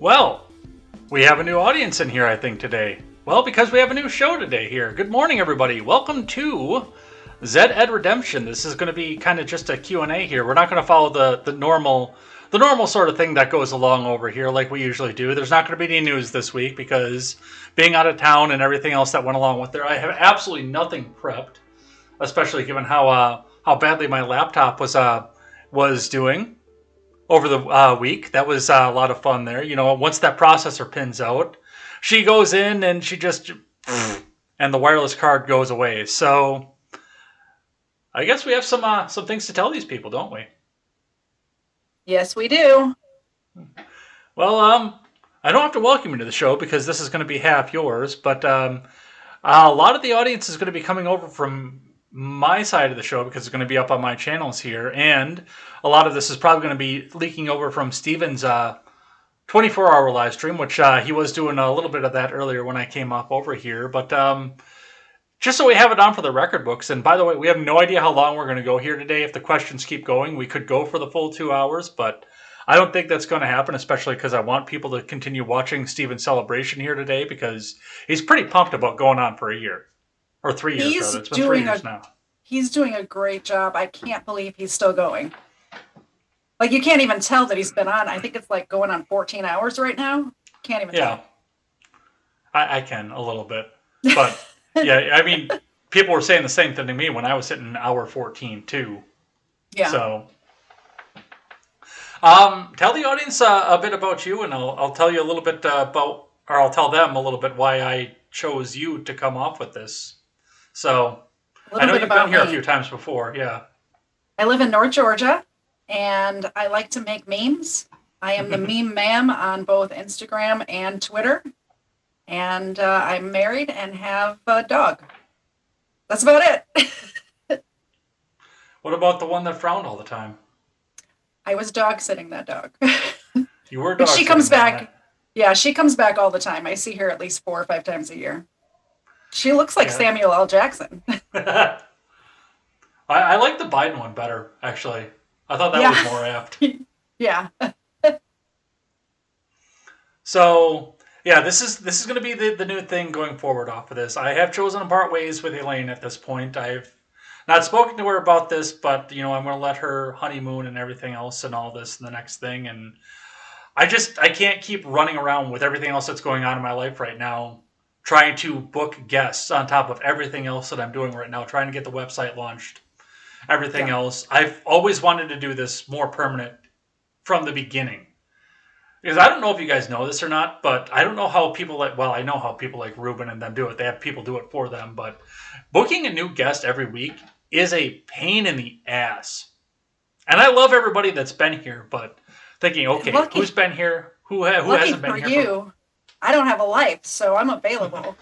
Well, we have a new audience in here, I think, today. Well, because we have a new show today here. Good morning, everybody. Welcome to Zed Ed Redemption. This is going to be kind of just a Q&A here. We're not going to follow the normal sort of thing that goes along over here like we usually do. There's not going to be any news this week because being out of town and everything else that went along with there, I have absolutely nothing prepped, especially given how badly my laptop was doing over the week. That was a lot of fun there. You know, once that processor pins out, she goes in and she just and the wireless card goes away. So I guess we have some things to tell these people, don't we? Yes, we do. Well, I don't have to welcome you to the show because this is going to be half yours, but a lot of the audience is going to be coming over from my side of the show because it's going to be up on my channels here, and a lot of this is probably going to be leaking over from Steven's 24-hour live stream, which he was doing a little bit of that earlier when I came up over here, but just so we have it on for the record books, and by the way, we have no idea how long we're going to go here today. If the questions keep going, we could go for the full 2 hours, but I don't think that's going to happen, especially because I want people to continue watching Steven's celebration here today because he's pretty pumped about going on for a year. Or 3 years, rather. It's been 3 years now. He's doing a great job. I can't believe he's still going. Like, you can't even tell that he's been on. I think it's like going on 14 hours right now. Can't even tell. I can a little bit. But, yeah, I mean, people were saying the same thing to me when I was hitting hour 14, too. Yeah. So, tell the audience a bit about you, and I'll tell you a little bit I'll tell them a little bit why I chose you to come off with this. So, I know you've been here a few times before, yeah. I live in North Georgia, and I like to make memes. I am the meme ma'am on both Instagram and Twitter, and I'm married and have a dog. That's about it. What about the one that frowned all the time? I was dog sitting that dog. You were dog sitting. She comes back. Yeah, she comes back all the time. I see her at least 4 or 5 times a year. She looks like Samuel L. Jackson. I like the Biden one better, actually. I thought that was more apt. Yeah. So, yeah, this is going to be the new thing going forward off of this. I have chosen to part ways with Elaine at this point. I've not spoken to her about this, but, you know, I'm going to let her honeymoon and everything else and all this and the next thing. And I can't keep running around with everything else that's going on in my life right now, trying to book guests on top of everything else that I'm doing right now, trying to get the website launched, everything else. I've always wanted to do this more permanent from the beginning. Because I don't know if you guys know this or not, but I don't know how people I know how people like Ruben and them do it. They have people do it for them, but booking a new guest every week is a pain in the ass. And I love everybody that's been here, but thinking, okay, who's been here? Who hasn't been here? You. I don't have a life, so I'm available.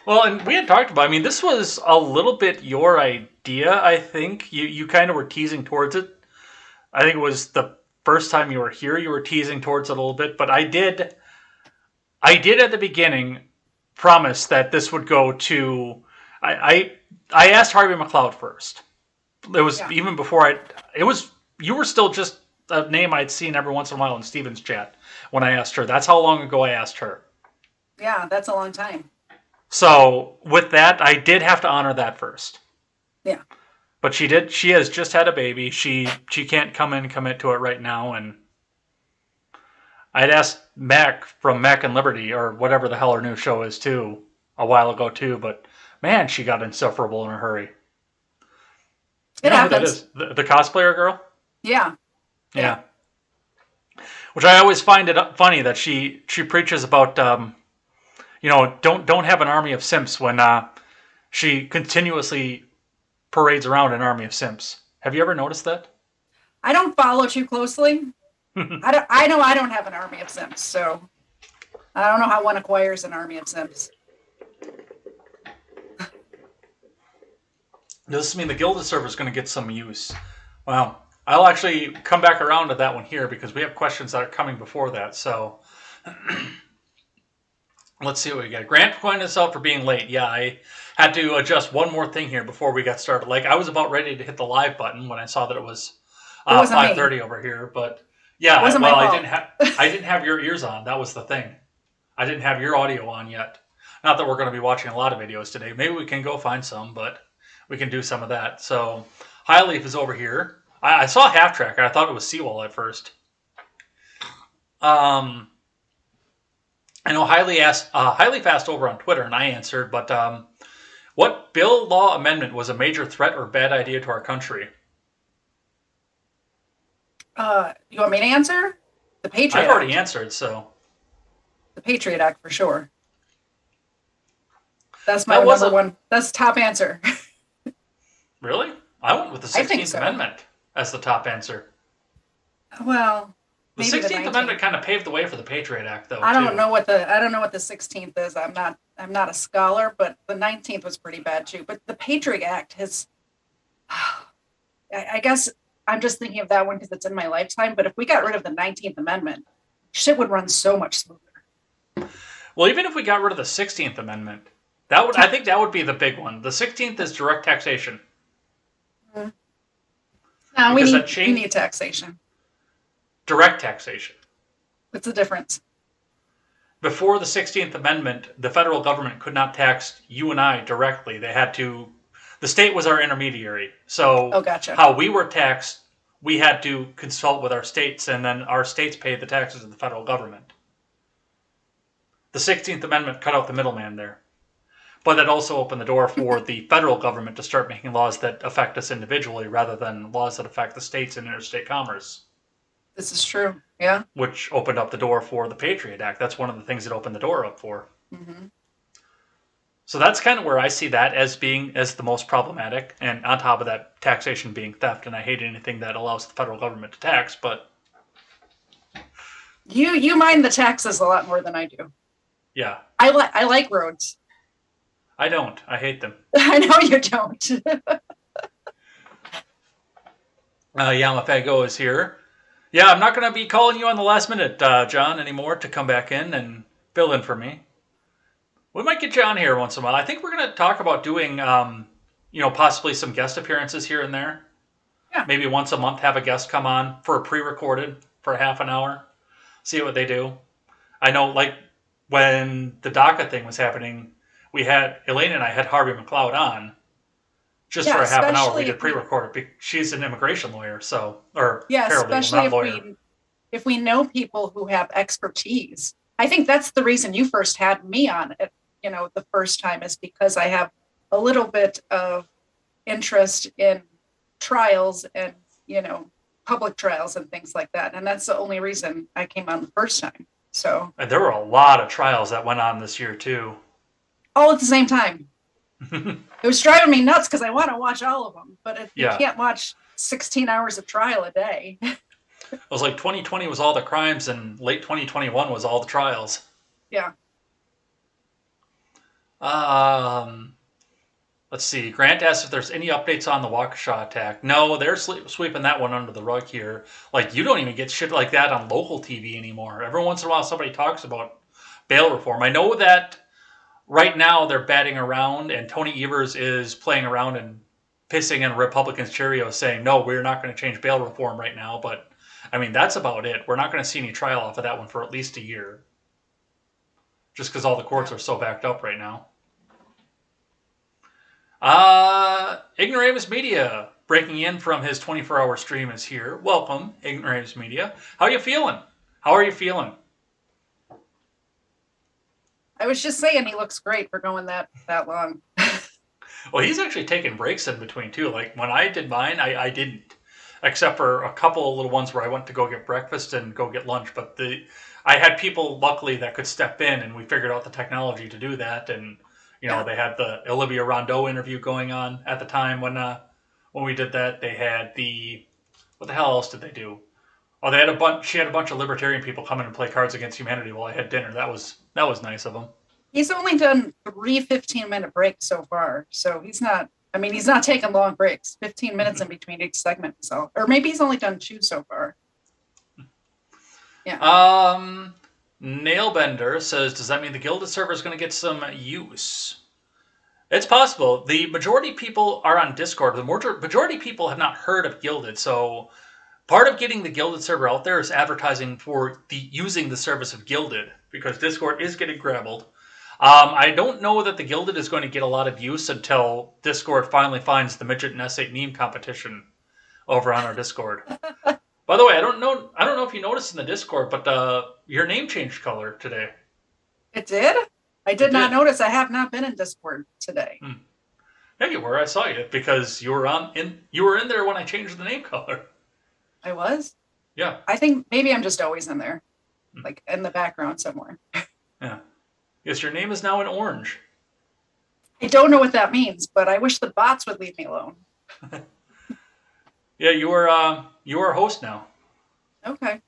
Well, and we had talked about, I mean, this was a little bit your idea, I think. You kind of were teasing towards it. I think it was the first time you were here, you were teasing towards it a little bit. But I did at the beginning promise that this would go to... I asked Harvey McLeod first. It was even before you were still just a name I'd seen every once in a while in Steven's chat when I asked her. That's how long ago I asked her. Yeah, that's a long time. So with that, I did have to honor that first. Yeah. But she did. She has just had a baby. She can't come in and commit to it right now. And I'd asked Mac from Mac and Liberty, or whatever the hell her new show is too, a while ago too. But man, she got insufferable in a hurry. It happens. Who that is? The cosplayer girl? Yeah. Yeah. Which I always find it funny that she preaches about, don't have an army of simps when she continuously parades around an army of simps. Have you ever noticed that? I don't follow too closely. I know I don't have an army of simps, so I don't know how one acquires an army of simps. Does this mean the Gilded server is going to get some use? Well, I'll actually come back around to that one here because we have questions that are coming before that. So let's see what we got. Grant pointed us out for being late. Yeah, I had to adjust one more thing here before we got started. Like, I was about ready to hit the live button when I saw that it was 5:30 over here, but yeah, well, I I didn't have your ears on. That was the thing. I didn't have your audio on yet. Not that we're going to be watching a lot of videos today. Maybe we can go find some, but we can do some of that. So High Leaf is over here. I saw Half Tracker. I thought it was Seawall at first. I know Highly asked over on Twitter, and I answered. But what bill law amendment was a major threat or bad idea to our country? You want me to answer? The Patriot I've already Act. answered, so The Patriot Act for sure. That's my that was number one. That's top answer. Really? I went with the I think 16th so. Amendment as the top answer. Well, The maybe 16th Amendment kind of paved the way for the Patriot Act, though. I don't too. know what the 16th is. I'm not a scholar, but the 19th was pretty bad too. But the Patriot Act has, I guess I'm just thinking of that one because it's in my lifetime. But if we got rid of the 19th Amendment, shit would run so much smoother. Well, even if we got rid of the 16th Amendment, I think that would be the big one. The 16th is direct taxation. Mm-hmm. No, we need taxation. Direct taxation. What's the difference? Before the 16th Amendment, the federal government could not tax you and I directly. They had to. The state was our intermediary. So gotcha. How we were taxed, we had to consult with our states, and then our states paid the taxes to the federal government. The 16th Amendment cut out the middleman there. But that also opened the door for the federal government to start making laws that affect us individually rather than laws that affect the states and interstate commerce. This is true, yeah. Which opened up the door for the Patriot Act. That's one of the things that opened the door up for. Mm-hmm. So that's kind of where I see that as the most problematic. And on top of that, taxation being theft. And I hate anything that allows the federal government to tax, but... You mind the taxes a lot more than I do. Yeah. I like roads. I don't. I hate them. I know you don't. Yamafago is here. Yeah, I'm not going to be calling you on the last minute, John, anymore to come back in and fill in for me. We might get you on here once in a while. I think we're going to talk about doing, possibly some guest appearances here and there. Yeah. Maybe once a month have a guest come on for a pre-recorded for half an hour. See what they do. I know, like, when the DACA thing was happening, Elaine and I had Harvey McLeod on just for a half an hour. We did pre-record. She's an immigration lawyer, especially if we know people who have expertise. I think that's the reason you first had me on it. The first time is because I have a little bit of interest in trials and public trials and things like that, and that's the only reason I came on the first time. So and there were a lot of trials that went on this year too. All at the same time. It was driving me nuts because I want to watch all of them, but you can't watch 16 hours of trial a day. It was like 2020 was all the crimes and late 2021 was all the trials. Yeah. Let's see. Grant asked if there's any updates on the Waukesha attack. No, they're sweeping that one under the rug here. Like, you don't even get shit like that on local TV anymore. Every once in a while somebody talks about bail reform. I know that right now they're batting around and Tony Evers is playing around and pissing in Republicans' Cheerios saying, no, we're not going to change bail reform right now. But, I mean, that's about it. We're not going to see any trial off of that one for at least a year. Just because all the courts are so backed up right now. Ignoramus Media, breaking in from his 24-hour stream, is here. Welcome, Ignoramus Media. How are you feeling? I was just saying he looks great for going that long. Well, he's actually taking breaks in between, too. Like, when I did mine, I didn't. Except for a couple of little ones where I went to go get breakfast and go get lunch. But I had people, luckily, that could step in, and we figured out the technology to do that. And, they had the Olivia Rondeau interview going on at the time when we did that. They had what the hell else did they do? Oh, she had a bunch of libertarian people come in and play Cards Against Humanity while I had dinner. That was nice of them. He's only done 3 15-minute breaks so far. So he's not taking long breaks, 15 minutes in between each segment. So, or maybe he's only done 2 so far. Yeah. Nailbender says, does that mean the Gilded server is going to get some use? It's possible. The majority of people are on Discord. The majority of people have not heard of Gilded, so part of getting the Gilded server out there is advertising for using the service of Gilded, because Discord is getting grabbled. I don't know that the Gilded is going to get a lot of use until Discord finally finds the midget and S8 meme competition over on our Discord. By the way, I don't know if you noticed in the Discord, but your name changed color today. It did? I did not notice. I have not been in Discord today. Yeah, you were. I saw you because you were in there when I changed the name color. I was? Yeah. I think maybe I'm just always in there, like in the background somewhere. Yeah. Yes, your name is now in orange. I don't know what that means, but I wish the bots would leave me alone. Yeah, you are a host now. Okay.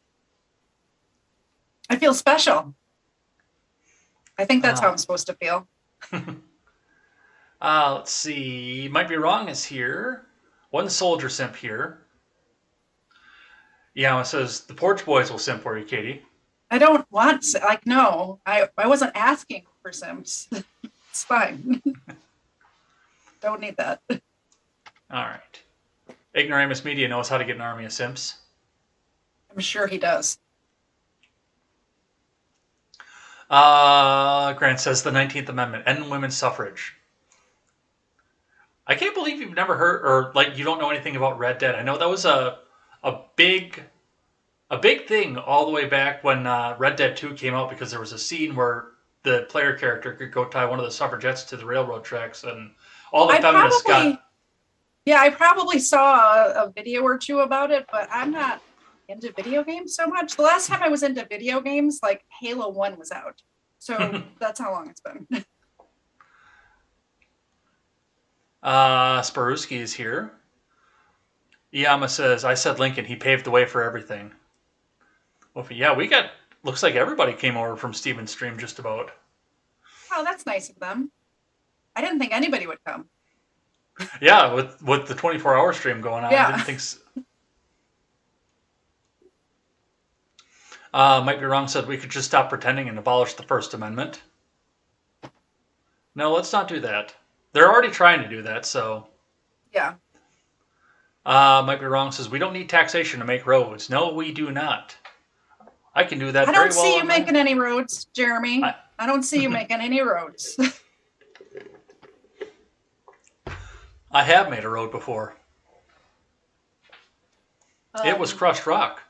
I feel special. I think that's how I'm supposed to feel. Let's see. Might Be Wrong is here. One soldier simp here. Yeah, it says the Porch Boys will simp for you, Katie. I don't want, like, no. I wasn't asking for simps. It's fine. Don't need that. All right. Ignoramus Media knows how to get an army of simps. I'm sure he does. Grant says the 19th Amendment, end women's suffrage. I can't believe you've never heard, or like you don't know anything about Red Dead. I know that was a big thing all the way back when Red Dead 2 came out, because there was a scene where the player character could go tie one of the suffragettes to the railroad tracks, and all the feminists got... Yeah, I probably saw a video or two about it, but I'm not into video games so much. The last time I was into video games, like Halo 1 was out. So that's how long it's been. Sparuski is here. Iyama says, I said Lincoln, he paved the way for everything. Well, yeah, we got, looks like everybody came over from Steven's stream just about. Oh, that's nice of them. I didn't think anybody would come. Yeah, with the 24-hour stream going on, yeah. I didn't think so. Might Be Wrong said we could just stop pretending and abolish the First Amendment. No, let's not do that. They're already trying to do that, so... Yeah. Might Be Wrong says, we don't need taxation to make roads. No, we do not. I can do that very well. I don't see you making any roads, Jeremy. I don't see you making any roads. I have made a road before. It was crushed rock.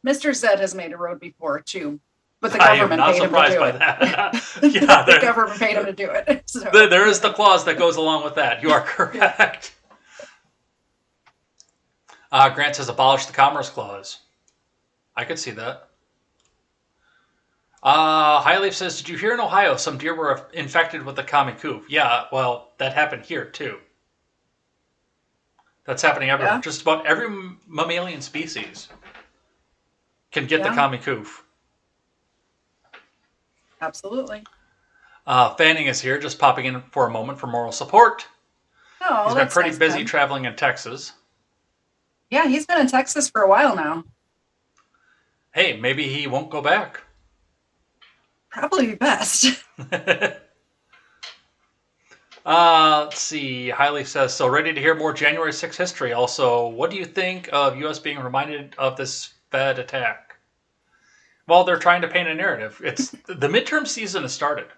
Mr. Zed has made a road before, too. But the government paid him to do it. I am not surprised by that. Yeah, the government paid him to do it. So. There is the clause that goes along with that. You are correct. Grant says abolish the Commerce Clause. I could see that. Highleaf says, did you hear in Ohio some deer were infected with the common coop? Yeah, well, that happened here, too. That's happening everywhere. Yeah. Just about every mammalian species can get the common coop. Absolutely. Fanning is here, just popping in for a moment for moral support. Oh, he's been pretty busy traveling in Texas. Yeah, he's been in Texas for a while now. Hey, maybe he won't go back. Probably best. Let's see. Highly says, so ready to hear more January 6th history. Also, what do you think of U.S. being reminded of this Fed attack? Well, they're trying to paint a narrative. It's the midterm season has started.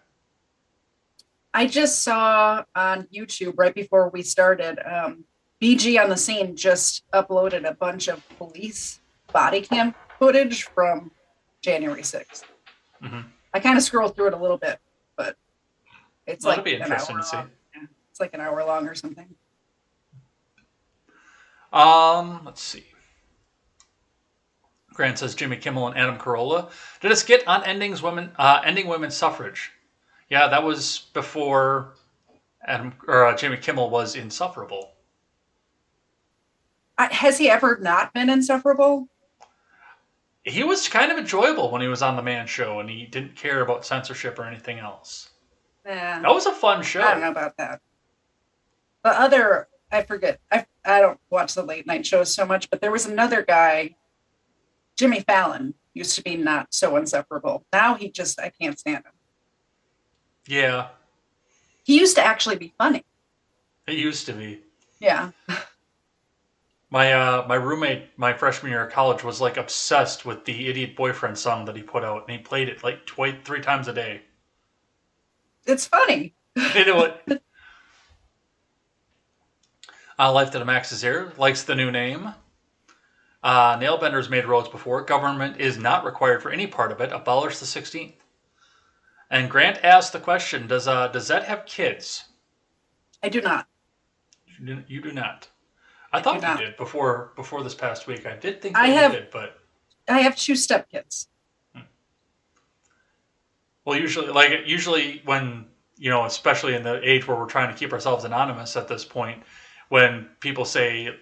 I just saw on YouTube right before we started, BG on the Scene just uploaded a bunch of police body cam footage from January 6th. Mm-hmm. I kind of scrolled through it a little bit, but it's like be interesting to see. Yeah, it's like an hour long or something. Let's see. Grant says Jimmy Kimmel and Adam Carolla did a skit on ending women's suffrage. Yeah, that was before Jimmy Kimmel was insufferable. Has he ever not been insufferable? He was kind of enjoyable when he was on the Man Show, and he didn't care about censorship or anything else. Yeah. That was a fun show. I don't know about that. I forget. I don't watch the late night shows so much, but there was another guy, Jimmy Fallon, used to be not so insufferable. Now I can't stand him. Yeah. He used to actually be funny. It used to be. Yeah. My roommate my freshman year of college was like obsessed with the Idiot Boyfriend song that he put out, and he played it like twice, 3 times a day. It's funny. You know what? Life to the Max is here. Likes the new name. Nailbenders made roads before. Government is not required for any part of it. Abolish the 16th. And Grant asked the question: Does that have kids? I do not. You do not. I I do thought you not. did before this past week. I did think I that you have did, but I have two stepkids. well, usually when especially in the age where we're trying to keep ourselves anonymous at this point, when people say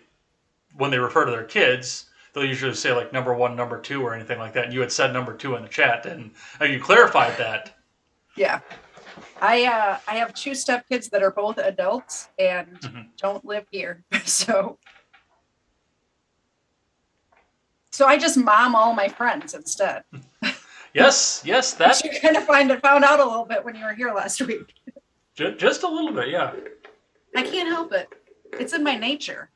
when they refer to their kids, they'll usually say like number one, number two, or anything like that. And you had said number two in the chat, and you clarified that. Yeah. I have two stepkids that are both adults and Mhm. don't live here. So I just mom all my friends instead. Yes, Which that you kind of found out a little bit when you were here last week. just a little bit, yeah. I can't help it. It's in my nature.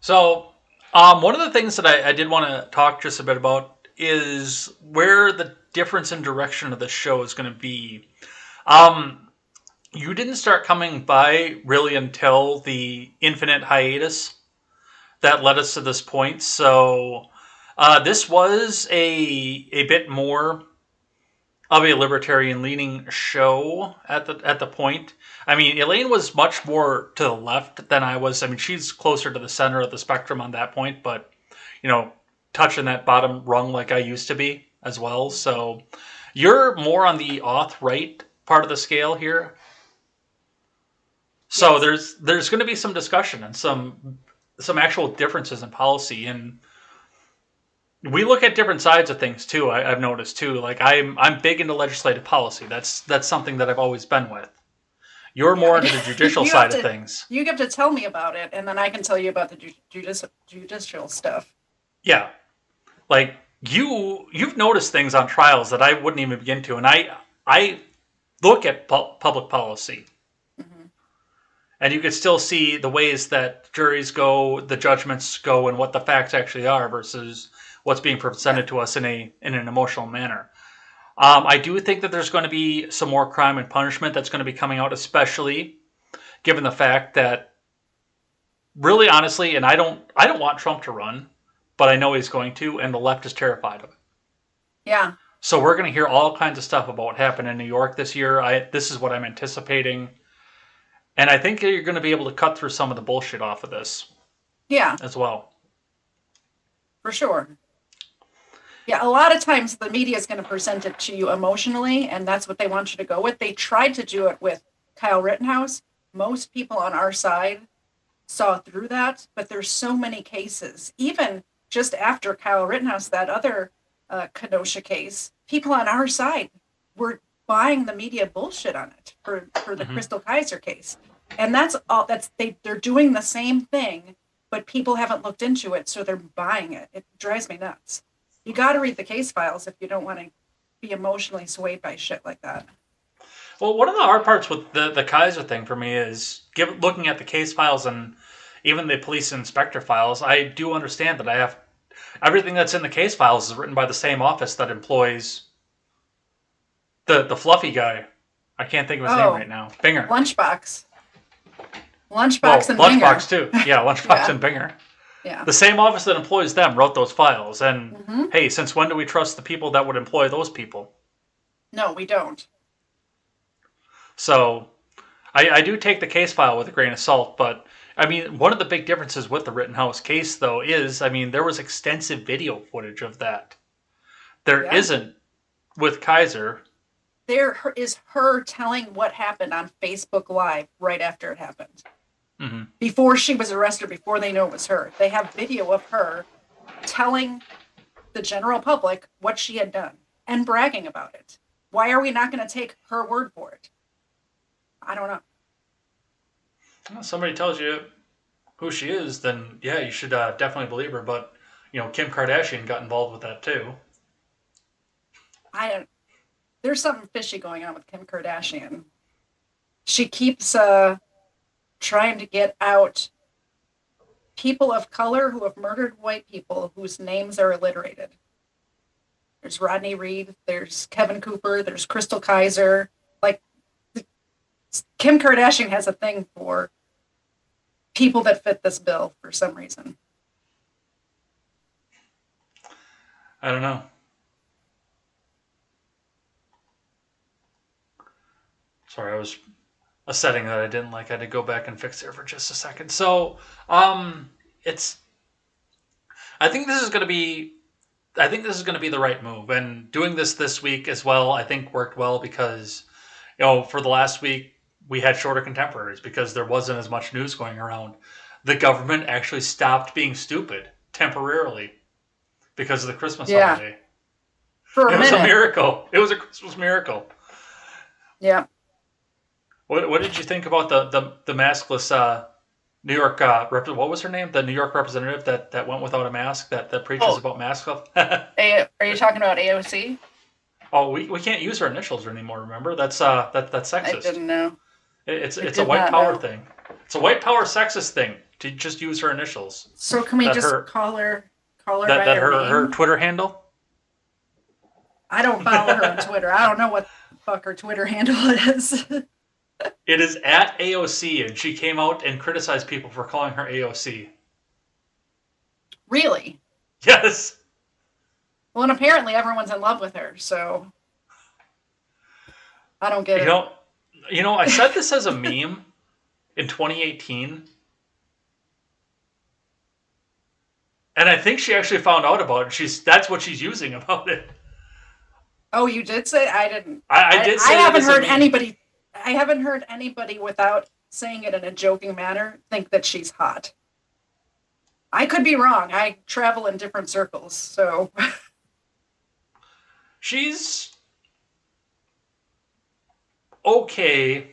So, one of the things that I did want to talk just a bit about is where the difference in direction of the show is going to be. Um, you didn't start coming by really until the infinite hiatus that led us to this point. So, this was a bit more of a libertarian leaning show at the point. I mean, Elaine was much more to the left than I was. I mean, she's closer to the center of the spectrum on that point, but you know, touching that bottom rung like I used to be as well. So you're more on the auth right part of the scale here. So Yes. there's going to be some discussion and some actual differences in policy, and we look at different sides of things too. I've noticed too. Like I'm big into legislative policy. That's something that I've always been with. You're more Yeah. into the judicial side of things. You have to tell me about it, and then I can tell you about the judicial stuff. Yeah, like you've noticed things on trials that I wouldn't even begin to, and I look at public policy, Mm-hmm. and you can still see the ways that juries go, the judgments go, and what the facts actually are versus what's being Yeah. presented to us in an emotional manner. I do think that there's going to be some more crime and punishment that's going to be coming out, especially given the fact that, really honestly, and I don't want Trump to run, but I know he's going to, and the left is terrified of it. Yeah. So we're going to hear all kinds of stuff about what happened in New York this year. This is what I'm anticipating, and I think you're going to be able to cut through some of the bullshit off of this Yeah. as well. For sure. Yeah, a lot of times the media is going to present it to you emotionally, and that's what they want you to go with. They tried to do it with Kyle Rittenhouse. Most people on our side saw through that, but there's so many cases. Even just after Kyle Rittenhouse, that other Kenosha case, people on our side were buying the media bullshit on it for the Hmm. Crystal Kaiser case, and that's all. They're doing the same thing, but people haven't looked into it, so they're buying it. It drives me nuts. You got to read the case files if you don't want to be emotionally swayed by shit like that. Well, one of the hard parts with the Kaiser thing for me is looking at the case files and even the police inspector files. I do understand that I have everything that's in the case files is written by the same office that employs the fluffy guy. I can't think of his name Oh, right now. Binger. lunchbox, lunchbox, Well, and Lunchbox Binger. too. Yeah, Lunchbox Yeah, and Binger. yeah. The same office that employs them wrote those files. And Mm-hmm. hey, since when do we trust the people that would employ those people? No, we don't. So I do take the case file with a grain of salt, but I mean, one of the big differences with the Rittenhouse case, though, is I mean, there was extensive video footage of that. There Yeah. isn't with Kaiser. There is her telling what happened on Facebook Live right after it happened. Hmm. Before she was arrested, before they know it was her. They have video of her telling the general public what she had done and bragging about it. Why are we not going to take her word for it? I don't know. Well, somebody tells you who she is, then yeah, you should definitely believe her. But Kim Kardashian got involved with that too. I don't. There's something fishy going on with Kim Kardashian. She keeps trying to get out people of color who have murdered white people whose names are alliterated. There's Rodney Reed, there's Kevin Cooper, there's Crystal Kaiser. Like, Kim Kardashian has a thing for people that fit this bill for some reason. I don't know. Sorry, I was a setting that I didn't like. I had to go back and fix it for just a second. So, it's. I think this is going to be. I think this is going to be the right move, and doing this week as well, I think worked well because, for the last week we had shorter contemporaries because there wasn't as much news going around. The government actually stopped being stupid temporarily because of the Christmas holiday. For a minute. It was a miracle. It was a Christmas miracle. Yeah. What did you think about the maskless New York what was her name? The New York representative that went without a mask that preaches about masks. Are you talking about AOC? Oh, we can't use her initials anymore. Remember that's sexist. I didn't know. It's a white power thing. It's a white power sexist thing to just use her initials. So can we call her by her name? Her Twitter handle? I don't follow her on Twitter. I don't know what the fuck her Twitter handle is. It is at AOC, and she came out and criticized people for calling her AOC. Really? Yes. Well, and apparently everyone's in love with her, so I don't get it. I said this as a meme in 2018, and I think she actually found out about it. That's what she's using about it. Oh, you did say? I didn't. I did say I haven't heard anybody. I haven't heard anybody without saying it in a joking manner think that she's hot. I could be wrong. I travel in different circles, so she's okay.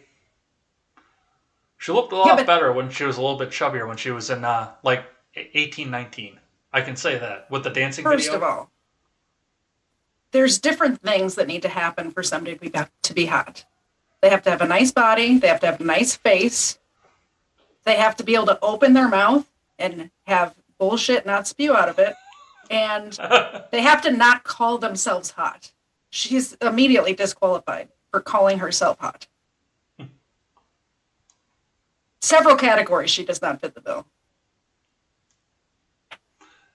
She looked a lot better when she was a little bit chubbier when she was in 18, 19. I can say that with the dancing video. First of all, there's different things that need to happen for somebody to be hot. They have to have a nice body. They have to have a nice face. They have to be able to open their mouth and have bullshit not spew out of it. And they have to not call themselves hot. She's immediately disqualified for calling herself hot. Several categories she does not fit the bill.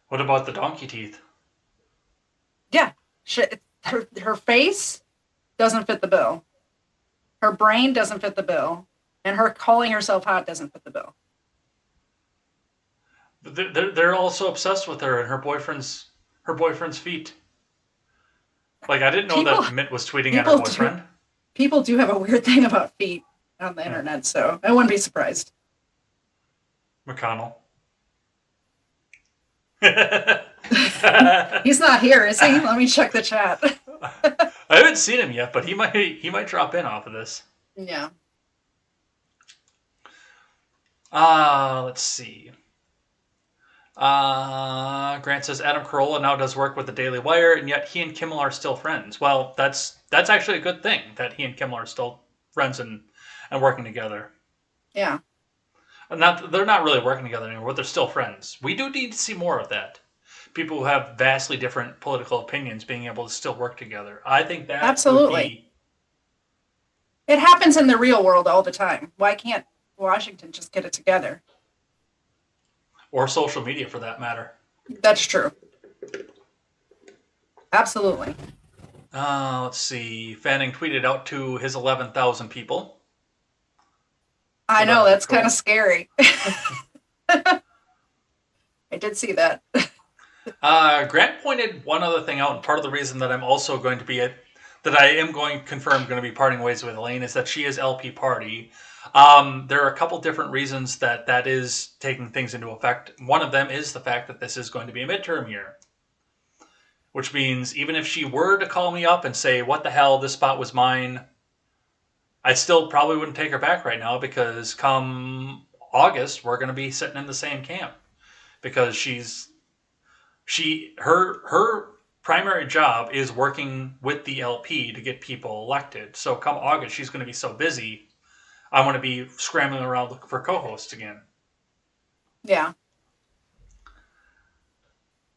What about the donkey teeth? Yeah. Her face doesn't fit the bill. Her brain doesn't fit the bill, and her calling herself hot doesn't fit the bill. They're also obsessed with her and her boyfriend's feet. Like, I didn't know that Mitt was tweeting at her boyfriend. People do have a weird thing about feet on the internet, so I wouldn't be surprised. McConnell. He's not here, is he? Let me check the chat. I haven't seen him yet, but he might drop in off of this. Yeah. Let's see. Grant says Adam Carolla now does work with the Daily Wire, and yet he and Kimmel are still friends. Well, that's actually a good thing that he and Kimmel are still friends and working together. Yeah. They're not really working together anymore, but they're still friends. We do need to see more of that. People who have vastly different political opinions being able to still work together. I think that absolutely. It happens in the real world all the time. Why can't Washington just get it together? Or social media, for that matter. That's true. Absolutely. Let's see. Fanning tweeted out to his 11,000 people. I know, that's kind of scary. I did see that. Grant pointed one other thing out, and part of the reason that I'm also going to be that I am going to confirm going to be parting ways with Elaine is that she is LP party. There are a couple different reasons that is taking things into effect. One of them is the fact that this is going to be a midterm year, which means even if she were to call me up and say, "What the hell, this spot was mine," I still probably wouldn't take her back right now because come August we're going to be sitting in the same camp because her primary job is working with the LP to get people elected. So come August, she's going to be so busy, I'm going to be scrambling around looking for co-hosts again. Yeah.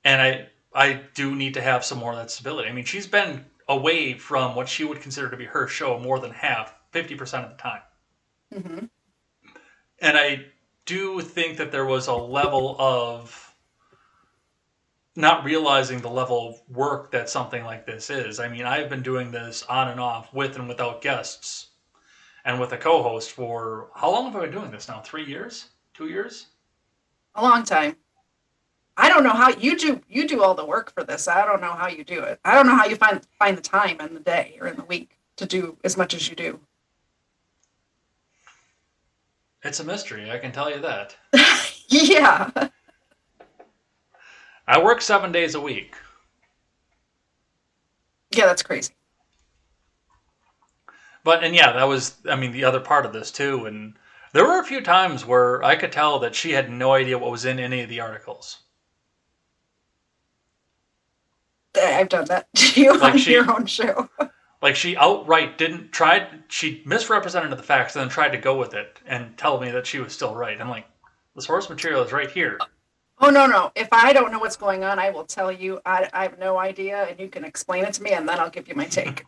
And I do need to have some more of that stability. I mean, she's been away from what she would consider to be her show more than half, 50% of the time. Mm-hmm. And I do think that there was a level of not realizing the level of work that something like this is. I mean, I've been doing this on and off with and without guests and with a co-host for how long have I been doing this now? 3 years? 2 years? A long time. I don't know how you do. You do all the work for this. I don't know how you do it. I don't know how you find the time in the day or in the week to do as much as you do. It's a mystery, I can tell you that. Yeah. I work 7 days a week. Yeah, that's crazy. But, and yeah, that was, I mean, the other part of this too. And there were a few times where I could tell that she had no idea what was in any of the articles. I've done that to you Like on your own show. Like she outright she misrepresented the facts and then tried to go with it and tell me that she was still right. I'm like, the source material is right here. Oh, no. If I don't know what's going on, I will tell you. I have no idea, and you can explain it to me, and then I'll give you my take.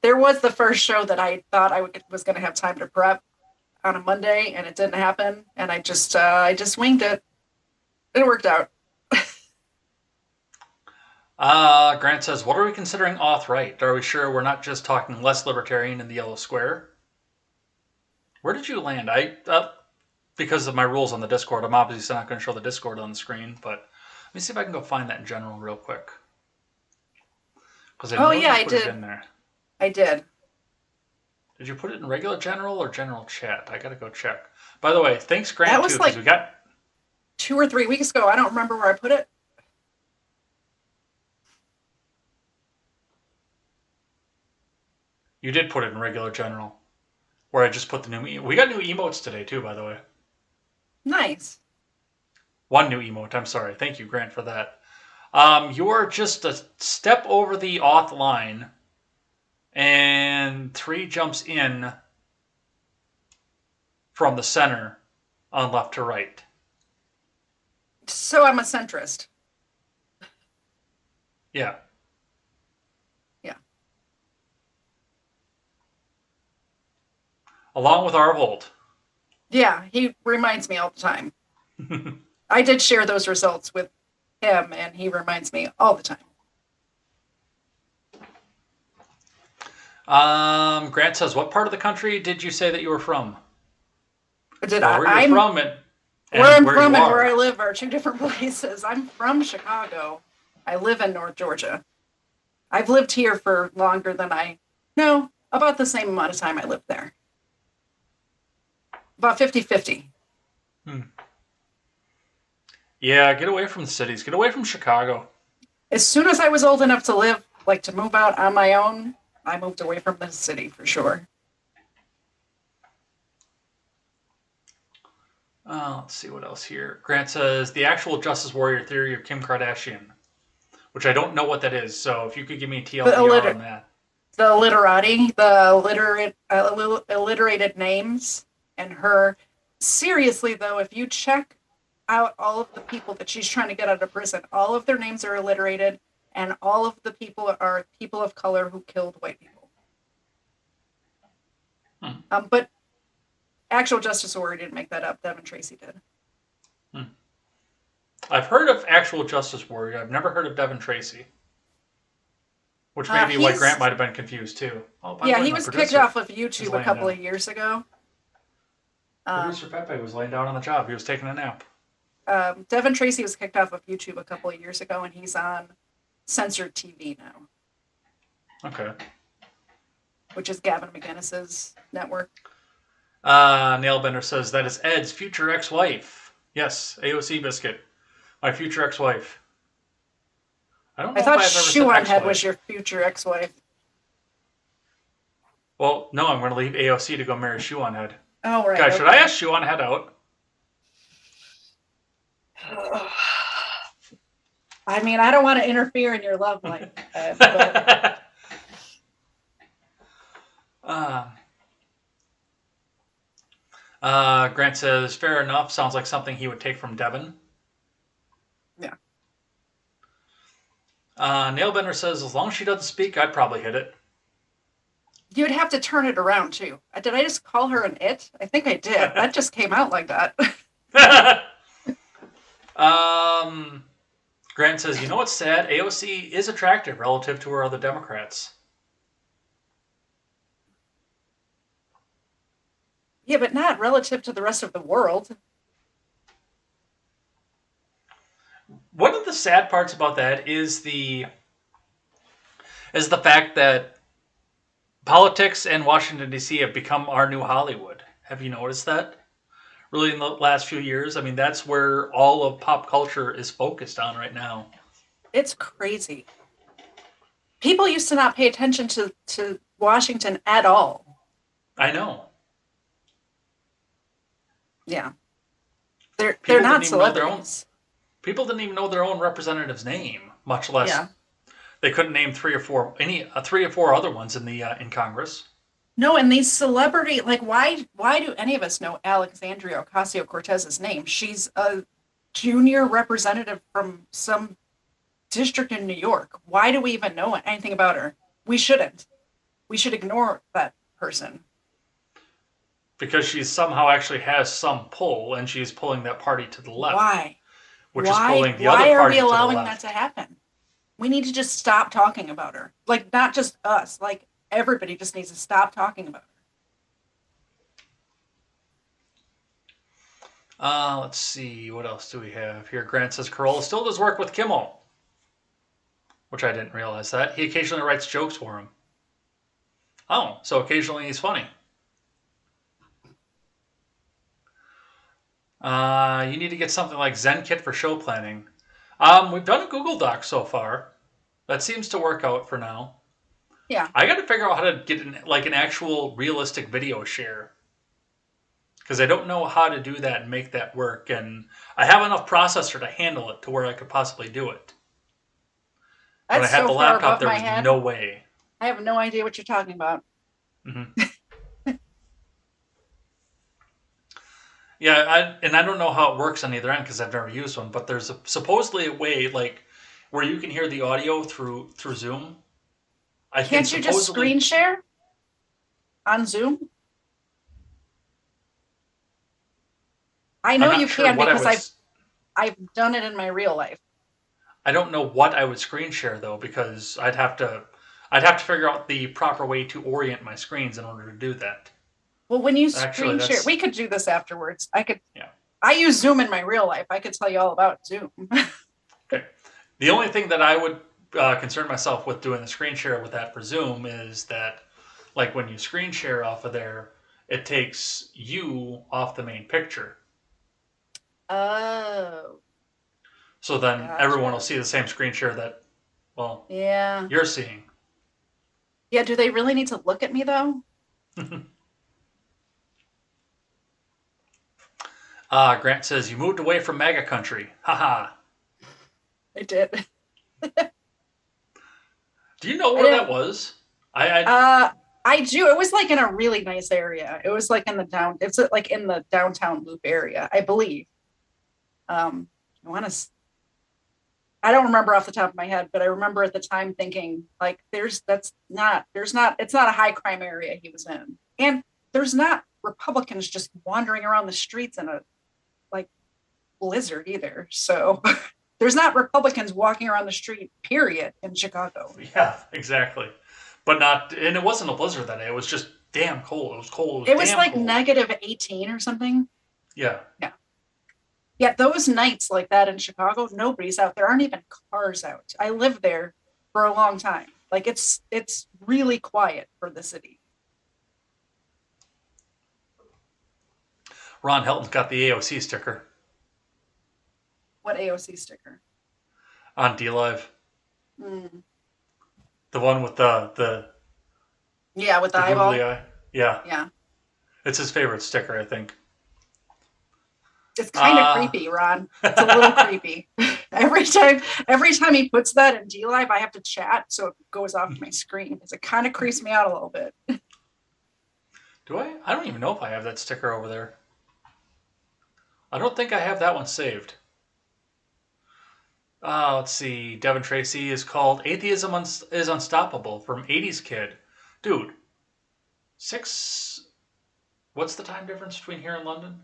There was the first show that I thought was going to have time to prep on a Monday, and it didn't happen, and I just winged it. It worked out. Grant says, what are we considering auth-right? Are we sure we're not just talking less libertarian in the yellow square? Where did you land? Because of my rules on the Discord, I'm obviously not going to show the Discord on the screen, but let me see if I can go find that in general real quick. Because I put it in there. I did. Did you put it in regular general or general chat? I gotta go check. By the way, thanks Grant that was too, because we got 2 or 3 weeks ago. I don't remember where I put it. You did put it in regular general, where I just put the new. We got new emotes today too, by the way. Nice. One new emote. I'm sorry. Thank you, Grant, for that. You're just a step over the auth line, and 3 jumps in from the center on left to right. So I'm a centrist. Yeah. Yeah. Along with our Volt. Yeah, he reminds me all the time. I did share those results with him, and he reminds me all the time. Grant says, what part of the country did you say that you were from? Did well, where I'm you're from and where I'm where from you and are. where I live are 2 different places. I'm from Chicago. I live in North Georgia. I've lived here for longer than about the same amount of time I lived there. About 50-50. Yeah, get away from the cities. Get away from Chicago. As soon as I was old enough to to move out on my own, I moved away from the city for sure. Let's see what else here. Grant says, the actual Justice Warrior theory of Kim Kardashian, which I don't know what that is, so if you could give me a TLDR on that. The literati, the alliterated names, and her. Seriously, though, if you check out all of the people that she's trying to get out of prison, all of their names are alliterated, and all of the people are people of color who killed white people. But actual Justice Warrior didn't make that up. Devin Tracy did. I've heard of actual Justice Warrior. I've never heard of Devin Tracy. Which may be why Grant might have been confused too. Yeah, he was kicked off of YouTube a couple of years ago. Producer Pepe was laying down on the job. He was taking a nap. Devin Tracy was kicked off of YouTube a couple of years ago, and he's on censored TV now. Okay. Which is Gavin McInnes's network. Nailbender says that is Ed's future ex-wife. Yes, AOC Biscuit. My future ex-wife. I thought Shoe on Head was your future ex-wife. Well, no, I'm going to leave AOC to go marry Shoe on Head. Oh, right. Guys, should I ask Shoe on Head out? I mean, I don't want to interfere in your love life. Grant says, fair enough. Sounds like something he would take from Devin. Nailbender says, as long as she doesn't speak, I'd probably hit it. You'd have to turn it around too. Did I just call her an it? I think I did. That just came out like that. um, Grant says, you know what's sad? AOC is attractive relative to her other Democrats. Yeah, but not relative to the rest of the world. One of the sad parts about that is the fact that politics and Washington D.C. have become our new Hollywood. Have you noticed that? Really, in the last few years, I mean, that's where all of pop culture is focused on right now. It's crazy. People used to not pay attention to Washington at all. I know. Yeah. They're People not didn't even know their own. celebrities. People didn't even know their own representative's name, much less Yeah. they couldn't name three or four other ones in Congress. No, and these celebrity, like, why do any of us know Alexandria Ocasio-Cortez's name? She's a junior representative from some district in New York. Why do we even know anything about her? We shouldn't. We should ignore that person. Because she somehow actually has some pull, and she's pulling that party to the left, Why? which is pulling the other Why are we party to the allowing that left. to happen? We need to just stop talking about her. Like, not just us, like everybody just needs to stop talking about her. Let's see, what else do we have here? Grant says Corolla still does work with Kimmel, which I didn't realize that. He occasionally writes jokes for him. Oh, so occasionally he's funny. You need to get something like ZenKit for show planning. We've done a Google Doc so far. That seems to work out for now. Yeah. I got to figure out how to get an actual realistic video share, because I don't know how to do that and make that work. And I have enough processor to handle it to where I could possibly do it. When I That's had so the far laptop, above there my was head. no way. I have no idea what you're talking about. Mm-hmm. Yeah, I don't know how it works on either end because I've never used one. But there's supposedly a way like where you can hear the audio through Zoom. I think Can't you just supposedly. screen share on Zoom? I I'm know not you sure can what I because would. I've done it in my real life. I don't know what I would screen share though, because I'd have to figure out the proper way to orient my screens in order to do that. Well, when you Actually, screen share, that's we could do this afterwards. yeah. I use Zoom in my real life. I could tell you all about Zoom. Okay. The only thing that I would concern myself with doing the screen share with that for Zoom is that, like when you screen share off of there, it takes you off the main picture. Oh, So then everyone will gotcha. see the same screen share that, well, Yeah. you're seeing. Yeah, do they really need to look at me though? Grant says, you moved away from MAGA country. Haha. I did. Do you know I where that didn't was? I I do. It was like in a really nice area. It was like in the it's like in the downtown loop area, I believe. I want to I don't remember off the top of my head, but I remember at the time thinking like it's not a high crime area he was in. And there's not Republicans just wandering around the streets in a like blizzard either. So there's not Republicans walking around the street, period, in Chicago. yeah, exactly. But not, and it wasn't a blizzard that day. It was just damn cold. It was cold. It was It was damn like cold. -18 or something. Yeah. Yeah. Yeah, those nights like that in Chicago, nobody's out. There aren't even cars out. I lived there for a long time. Like it's really quiet for the city. Ron Helton's got the AOC sticker What AOC sticker? on D Live. Mm. The one with the Yeah, with the the googly eyeball. eye. Yeah. Yeah. It's his favorite sticker, I think. It's kind of Uh creepy, Ron. It's a little creepy. Every time he puts that in D Live, I have to chat so it goes off my screen. It kind of creeps me out a little bit. do I? I don't even know if I have that sticker over there. I don't think I have that one saved. Let's see. Devin Tracy is called "Atheism is Unstoppable" from '80s Kid. Dude, six. What's the time difference between here and London?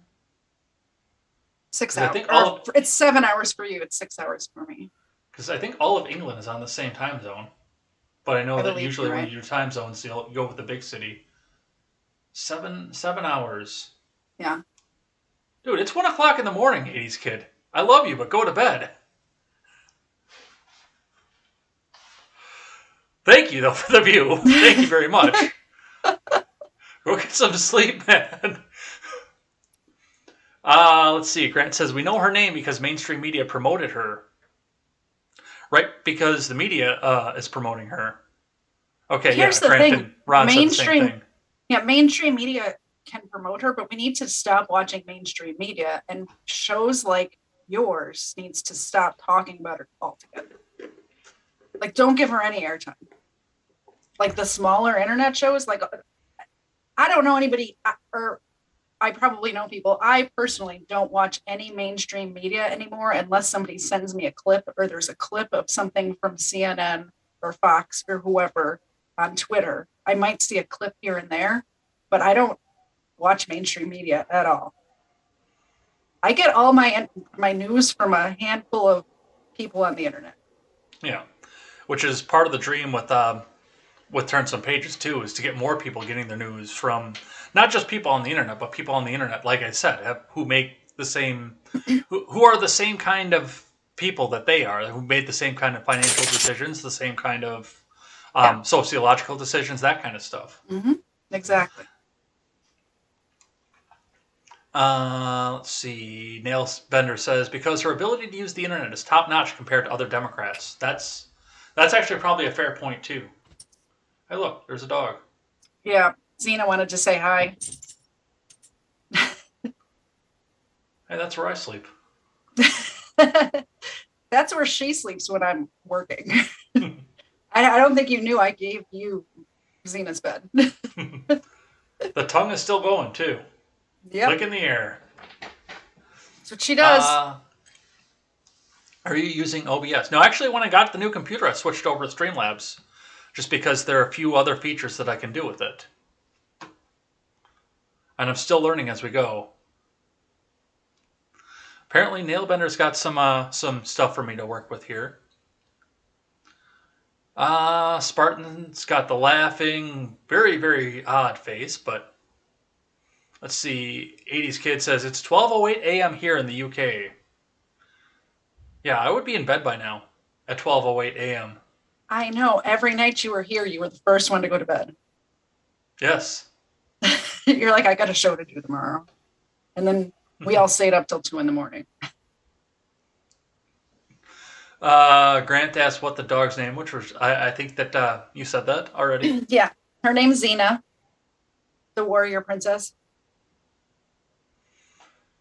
6 Because I hours, think or it's 7 hours for you. It's 6 hours for me. because I think all of England is on the same time zone. But I know I that believe usually you're when right. you do time zones, you'll go with the big city. 7 hours. Yeah. Dude, it's 1 o'clock in the morning, '80s Kid. I love you, but go to bed. Thank you though for the view. Thank you very much. Go get some sleep, man. Let's see. Grant says we know her name because mainstream media promoted her. Right, because the media is promoting her. Okay, yeah. Here's the Grant thing: and Ron said the same mainstream, thing. yeah, mainstream media can promote her, but we need to stop watching mainstream media, and shows like yours needs to stop talking about her altogether. Like, don't give her any airtime. Like the smaller internet shows, like I don't know anybody, or I probably know people. I personally don't watch any mainstream media anymore unless somebody sends me a clip or there's a clip of something from CNN or Fox or whoever on Twitter. I might see a clip here and there, but I don't watch mainstream media at all. I get all my news from a handful of people on the internet. Yeah, which is part of the dream with Turn Some Pages too, is to get more people getting their news from not just people on the internet, but people on the internet, like I said, who make the same, who are the same kind of people that they are, who made the same kind of financial decisions, the same kind of Yeah. sociological decisions, that kind of stuff. Mm-hmm. Exactly. Let's see. Nail Bender says because her ability to use the internet is top notch compared to other Democrats. That's actually probably a fair point too. Hey, look, there's a dog. Yeah. Zena wanted to say hi. Hey, that's where I sleep. That's where she sleeps when I'm working. I don't think you knew I gave you Zena's bed. The tongue is still going too. Yep. Lick in the air. That's what she does. Are you using OBS? No, actually, when I got the new computer, I switched over to Streamlabs just because there are a few other features that I can do with it. And I'm still learning as we go. Apparently, Nailbender's got some stuff for me to work with here. Spartan's got the laughing, very, very odd face, but let's see. 80s Kid says it's 12:08 a.m. here in the UK. Yeah, I would be in bed by now at 12:08 a.m. I know. Every night you were here, you were the first one to go to bed. Yes. You're like, I got a show to do tomorrow. And then we all stayed up till 2 a.m. Grant asked what the dog's name, which was I think that you said that already. Yeah. Her name's Xena, the warrior princess.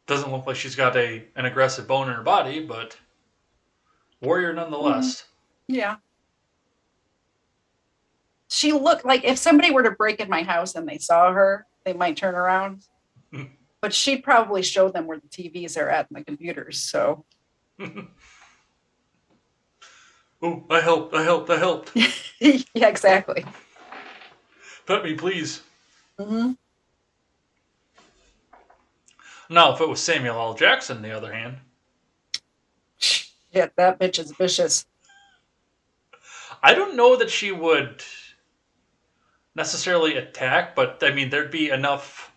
Doesn't look like she's got an aggressive bone in her body, but warrior nonetheless. Yeah. She looked like if somebody were to break in my house and they saw her, they might turn around. But she'd probably show them where the TVs are at and the computers. So. Oh, I helped. Yeah, exactly. Pet me, please. Mm-hmm. Now, if it was Samuel L. Jackson, on the other hand. Shit, that bitch is vicious. I don't know that she would necessarily attack, but I mean, there'd be enough.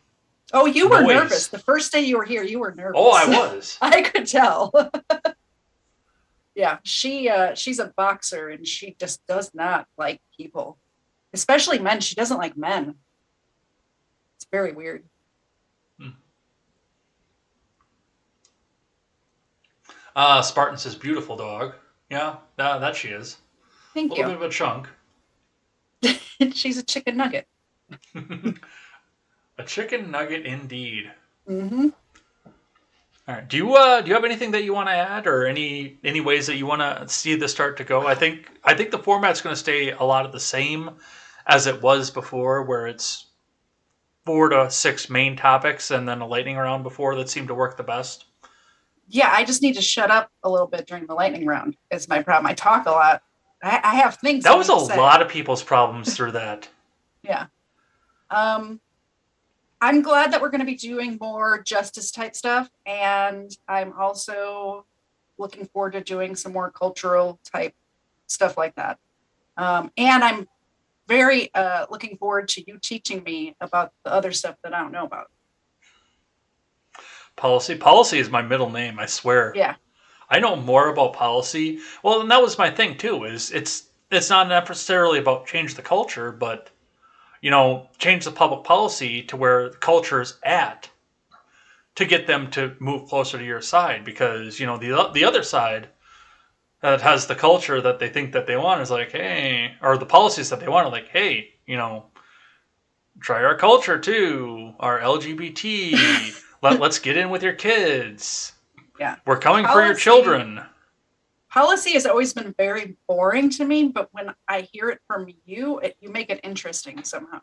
Oh, you noise. were nervous. The first day you were here, you were nervous. Oh, I was. I could tell. Yeah, she's a boxer and she just does not like people, especially men. She doesn't like men. It's very weird. Spartan says, beautiful dog. Yeah, that she is. Thank a little you. bit of a chunk. She's a chicken nugget. A chicken nugget indeed. Mm-hmm. All right. Do you have anything that you want to add, or any ways that you want to see this start to go? I think the format's going to stay a lot of the same as it was before, where it's 4 to 6 main topics and then a lightning round before that seemed to work the best. Yeah, I just need to shut up a little bit during the lightning round. Is my problem. I talk a lot. I have things I That was need a to say. lot of people's problems through that. Yeah. Um, I'm glad that we're going to be doing more justice type stuff, and I'm also looking forward to doing some more cultural type stuff like that. And I'm very looking forward to you teaching me about the other stuff that I don't know about. Policy. Policy is my middle name, I swear. Yeah. I know more about policy. Well, and that was my thing too, is it's not necessarily about change the culture, but change the public policy to where the culture's at to get them to move closer to your side because, the other side that has the culture that they think that they want is like, hey, or the policies that they want are like, hey, try our culture too, our LGBT. Let's get in with your kids. Yeah. We're coming for your Policy children. policy has always been very boring to me, but when I hear it from you, you make it interesting somehow.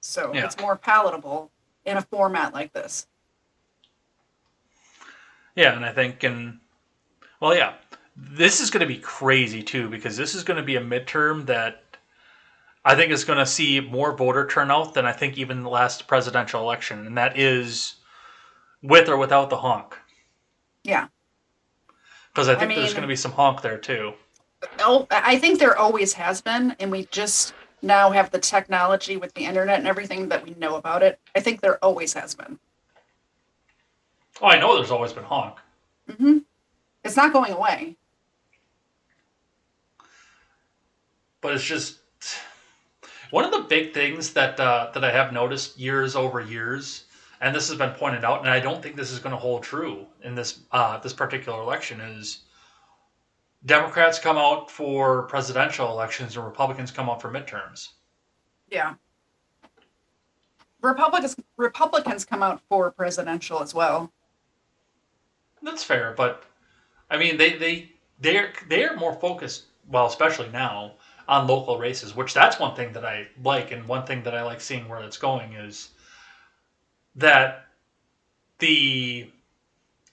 So Yeah. it's more palatable in a format like this. Yeah, and I think, well, yeah, this is going to be crazy too because this is going to be a midterm that I think is going to see more voter turnout than I think even the last presidential election, and that is with or without the honk. Yeah. Because I I think there's going to mean, be some honk there too. oh, I think there always has been, and we just now have the technology with the internet and everything that we know about it. I think there always has been. Oh, I know there's always been honk, Hmm. It's not going away. but it's just one of the big things that I have noticed years over years, and this has been pointed out, and I don't think this is going to hold true in this particular election is Democrats come out for presidential elections and Republicans come out for midterms. Yeah. Republicans come out for presidential as well. That's fair, but I mean they are more focused, well, especially now on local races, which that's one thing that I like, and one thing that I like seeing where it's going is that the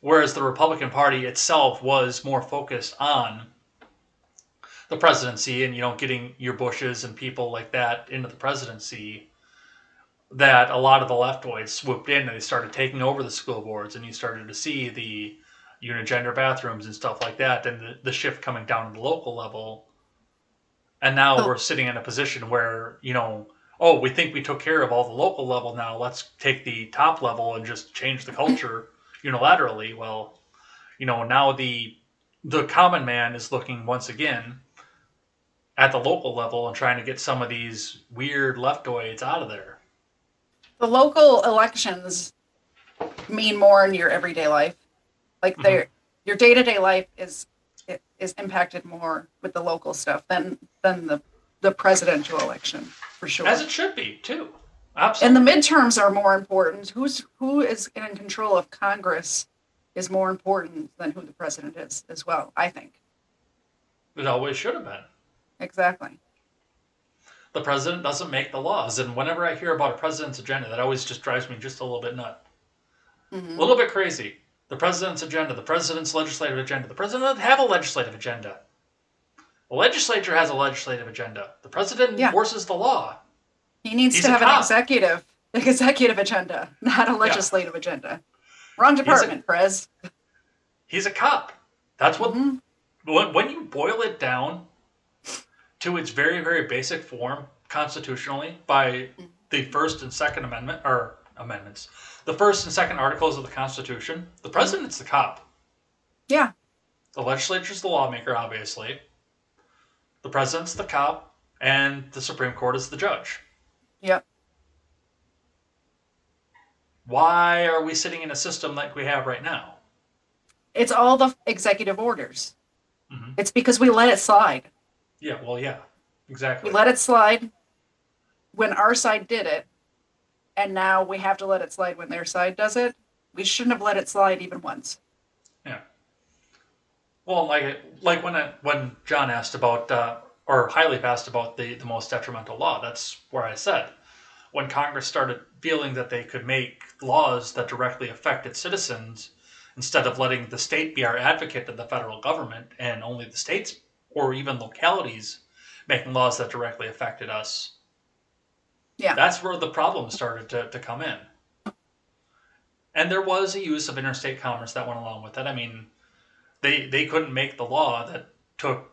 whereas the Republican Party itself was more focused on the presidency and getting your Bushes and people like that into the presidency, that a lot of the leftoids swooped in and they started taking over the school boards, and you started to see the unigender bathrooms and stuff like that, and the shift coming down to the local level. And now The we're sitting in a position where, oh, we think we took care of all the local level, now let's take the top level and just change the culture unilaterally. Well, now the common man is looking once again at the local level and trying to get some of these weird leftoids out of there. the local elections mean more in your everyday life. Like Mm-hmm. your day to day life is impacted more with the local stuff than the presidential election for As sure. it should be, too. And the Absolutely. midterms are more important. Who is in control of Congress is more important than who the president is as well. I think It always should have been. exactly. The president doesn't make the laws, and whenever I hear about a president's agenda, that always just drives me just a little bit nuts. A Hmm. little bit crazy. The president's agenda, the president's legislative agenda. The president doesn't have a legislative agenda. The legislature has a legislative agenda. The president Yeah, enforces the law. he needs He's to a have an cop. executive agenda, not a Yeah. legislative agenda. Wrong He's a department, Prez. he's a cop. That's what Hmm. when you boil it down to its very, very basic form constitutionally by the First and Second Amendment, or amendments, the First and Second Articles of the Constitution, the Hmm. president's the cop. Yeah, The legislature's the lawmaker, obviously. The president's the cop, and the Supreme Court is the judge. yep. Why are we sitting in a system like we have right now? It's all the executive orders. Hmm. It's because we let it slide. Yeah, well, yeah, We exactly. let it slide when our side did it, and now we have to let it slide when their side does it. We shouldn't have let it slide even once. Yeah. Well, like when John asked about or Highly asked about the most detrimental law, that's where I said when Congress started feeling that they could make laws that directly affect its citizens, instead of letting the state be our advocate to the federal government and only the states or even localities making laws that directly affected us. Yeah. That's where the problem started to come in. And there was a use of interstate commerce that went along with it. I mean, they couldn't make the law that took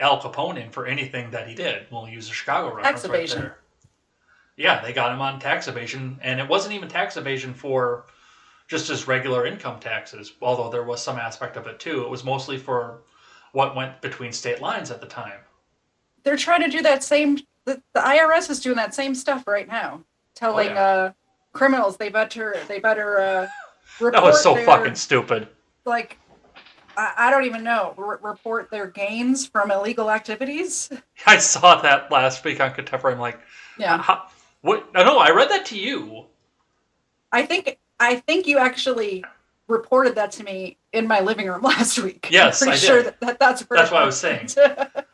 Al Capone in for anything that he did. We'll use a Chicago Tax reference right evasion. there. Yeah, they got him on tax evasion, and it wasn't even tax evasion for just his regular income taxes, although there was some aspect of it too. It was mostly for what went between state lines at the time. They're trying to do that same. The IRS is doing that same stuff right now, Oh telling yeah, criminals they better that was report so fucking their stupid. like I don't even know report their gains from illegal activities. I saw that last week on Contemporary. I'm like, Yeah, how, what? No, I read that to you. I think you actually reported that to me in my living room last week. I'm Yes, pretty I sure did. that's where That's it what I was saying. happened.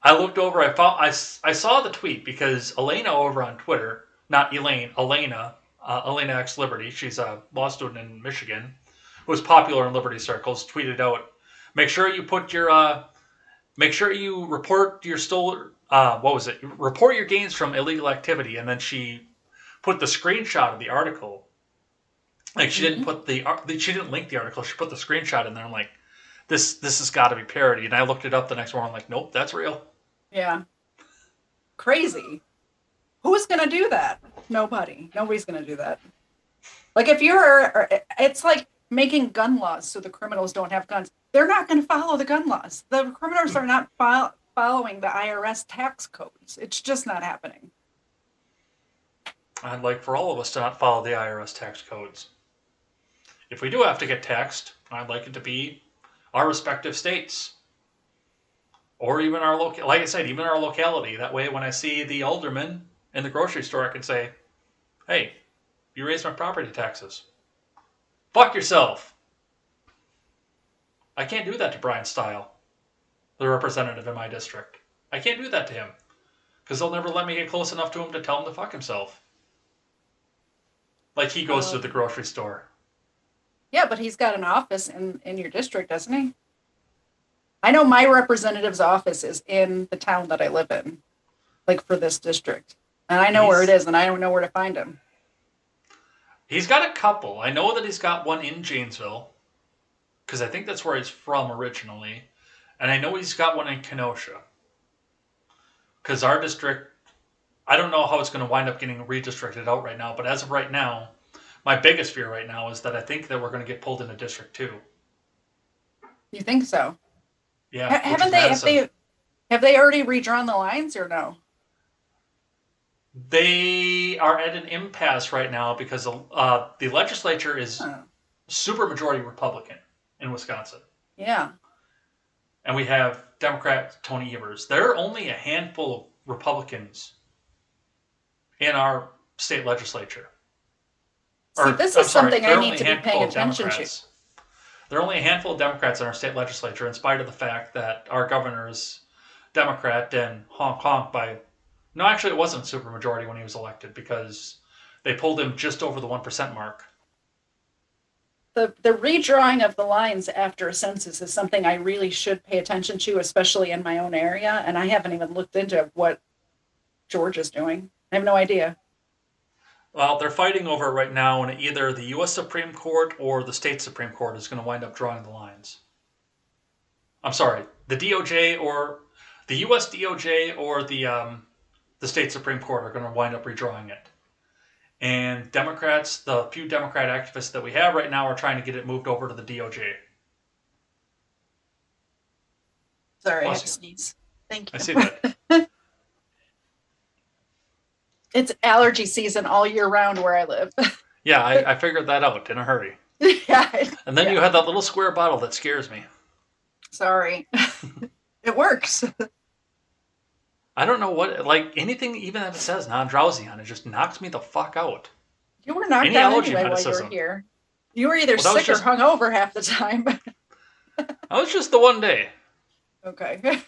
I looked over. I saw the tweet because Elena over on Twitter, not Elaine, Elena X Liberty. She's a law student in Michigan, who was popular in Liberty circles. Tweeted out, make sure you put your make sure you report your stolen. What was it? Report your gains from illegal activity, and then she put the screenshot of the article. Like she didn't Mhm. put she didn't link the article. She put the screenshot in there. I'm like, this has got to be parody. And I looked it up the next morning. I'm like, nope, that's real. Yeah, crazy. Who's gonna do that? Nobody. Nobody's gonna do that. Like if you're, it's like making gun laws so the criminals don't have guns. They're not going to follow the gun laws. The criminals are not following the IRS tax codes. It's just not happening. I'd like for all of us to not follow the IRS tax codes. If we do have to get taxed, I'd like it to be our respective states. Or even our like I said, even our locality. That way when I see the alderman in the grocery store, I can say, hey, you raised my property taxes. Fuck yourself. I can't do that to Brian Stile, the representative in my district. I can't do that to him. Because they'll never let me get close enough to him to tell him to fuck himself. Like he goes to the Um, grocery store. yeah, but he's got an office in your district, doesn't he? I know my representative's office is in the town that I live in, like for this district. And I know where it He's is, and I don't know where to find him. he's got a couple. I know that he's got one in Janesville, because I think that's where he's from originally. And I know he's got one in Kenosha. Because our district, I don't know how it's going to wind up getting redistricted out right now, but as of right now, my biggest fear right now is that I think that we're going to get pulled into District 2. You think so? Yeah, which Haven't is they? Have Madison. they already redrawn the lines or no? They are at an impasse right now because the legislature is Huh. supermajority Republican in Wisconsin. Yeah. And we have Democrat Tony Evers. There are only a handful of Republicans in our state legislature. See, Or, this I'm is sorry, something I there are need only a to be paying handful of attention to. Democrats. There are only a handful of Democrats in our state legislature, in spite of the fact that our governor is Democrat and honk honk by. No, actually, it wasn't a supermajority when he was elected because they pulled him just over the 1% mark. The redrawing of the lines after a census is something I really should pay attention to, especially in my own area. And I haven't even looked into what Georgia's doing. I have no idea. Well, they're fighting over it right now, and either the U.S. Supreme Court or the state Supreme Court is going to wind up drawing the lines. I'm sorry, the DOJ or the U.S. DOJ or the state Supreme Court are going to wind up redrawing it. And Democrats, the few Democrat activists that we have right now, are trying to get it moved over to the DOJ. Sorry, I had Bless to you. sneeze. Thank I see you. that. It's allergy season all year round where I live. Yeah, I figured that out in a hurry. Yeah, And then yeah. you had that little square bottle that scares me. Sorry. It works. I don't know what, like anything even that it says non-drowsy on it just knocks me the fuck out. You were knocked Any out allergy anyway while you were medicine. here. You were either Well, that was sick or just hungover half the time. the one day. Okay.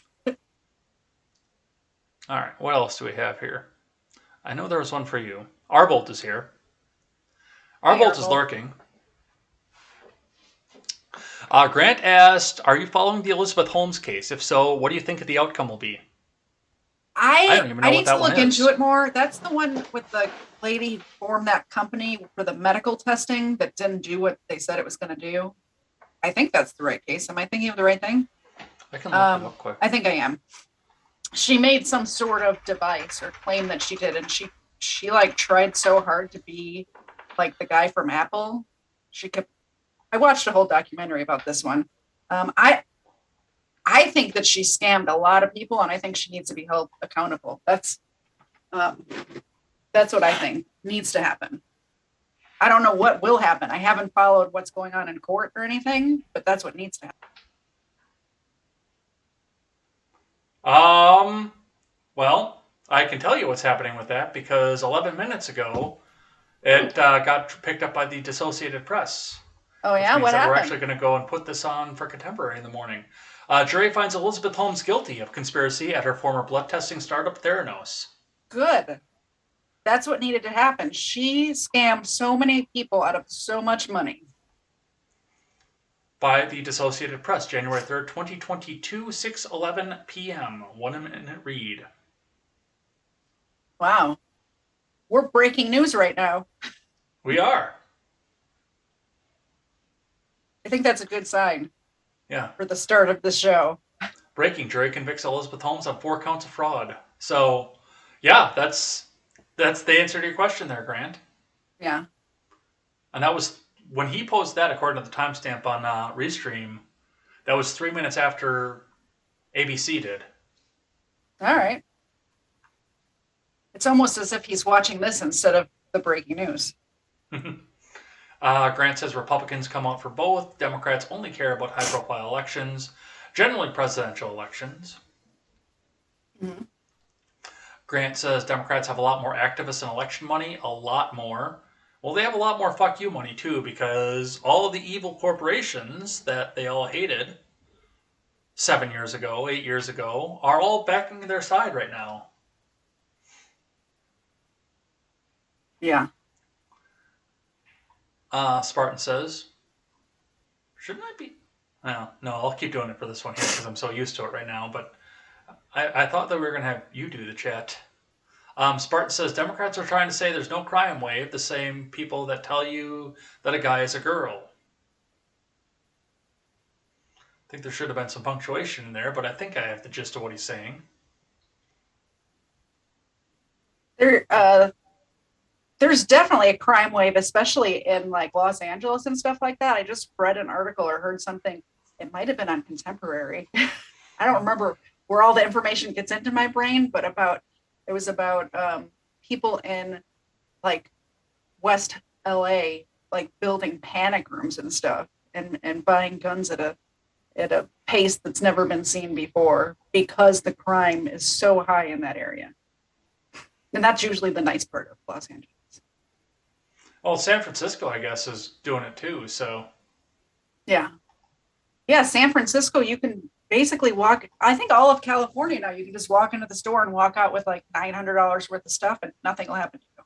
All right, what else do we have here? I know there was one for you. Arbolt is here. Hi, Arbolt is Arnold. lurking. Grant asked, "Are you following the Elizabeth Holmes case? If so, what do you think the outcome will be?" I don't even know I what need to that one look into is. it more. That's the one with the lady who formed that company for the medical testing that didn't do what they said it was going to do. I think that's the right case. Am I thinking of the right thing? I can look it up quick. I think I am. She made some sort of device or claim that she did, and she like tried so hard to be like the guy from Apple. She kept. I watched a whole documentary about this one. I think that she scammed a lot of people, and I think she needs to be held accountable. Um, that's what I think needs to happen. I don't know what will happen. I haven't followed what's going on in court or anything, but that's what needs to happen. Well, I can tell you what's happening with that because 11 minutes ago, it got picked up by the Associated Press. Oh Which yeah, means what that happened? we're actually going to go and put this on for Contemporary in the morning. Jury finds Elizabeth Holmes guilty of conspiracy at her former blood testing startup Theranos. Good. That's what needed to happen. She scammed so many people out of so much money. By the Associated Press, January 3rd, 2022, 6:11 p.m. 1-minute read. Wow. We're breaking news right now. We are. I think that's a good sign. Yeah. For the start of the show. Breaking: jury convicts Elizabeth Holmes on 4 counts of fraud. So, yeah, that's the answer to your question there, Grant. Yeah. And that was when he posted that, according to the timestamp on Restream. That was 3 minutes after ABC did. All right. It's almost as if he's watching this instead of the breaking news. Grant says Republicans come out for both. Democrats only care about high-profile elections, generally presidential elections. Mm-hmm. Grant says Democrats have a lot more activists and election money, a lot more. Well, they have a lot more fuck you money, too, because all of the evil corporations that they all hated 7 years ago, 8 years ago, are all backing their side right now. Yeah. Spartan says, shouldn't I be? No, I'll keep doing it for this one here because I'm so used to it right now, but I thought that we were going to have you do the chat. Spartan says, Democrats are trying to say there's no crime wave, the same people that tell you that a guy is a girl. I think there should have been some punctuation in there, but I think I have the gist of what he's saying. There's definitely a crime wave, especially in like Los Angeles and stuff like that. I just read an article or heard something. It might have been on Contemporary. I don't remember where all the information gets into my brain, but it was about people in like West LA, like building panic rooms and stuff and buying guns at a pace that's never been seen before because the crime is so high in that area. And that's usually the nice part of Los Angeles. Well, San Francisco, I guess, is doing it too, so. Yeah. Yeah, San Francisco, you can basically walk, I think all of California now, you can just walk into the store and walk out with like $900 worth of stuff and nothing will happen to you.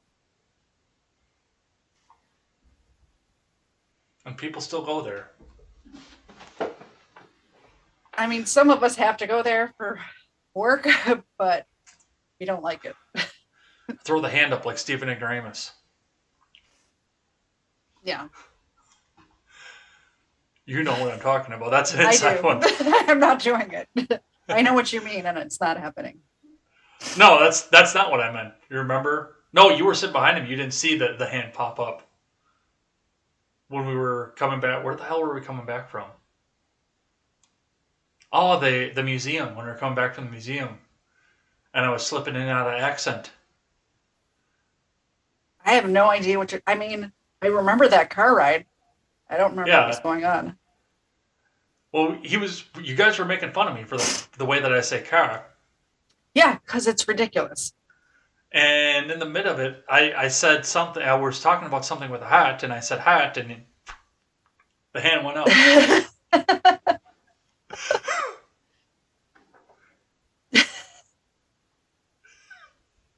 And people still go there. I mean, some of us have to go there for work, but we don't like it. Throw the hand up like Stephen Ignoramus. Yeah. You know what I'm talking about. That's an inside one. I'm not doing it. I know what you mean, and it's not happening. No, that's not what I meant. You remember? No, you were sitting behind him. You didn't see the hand pop up. When we were coming back. Where the hell were we coming back from? Oh, the museum. When we were coming back from the museum. And I was slipping in and out of accent. I have no idea what I mean, I remember that car ride. I don't remember what was going on. Well, you guys were making fun of me for the way that I say car. Yeah, because it's ridiculous. And in the mid of it, I said something. I was talking about something with a hat, and I said hat, and the hand went up.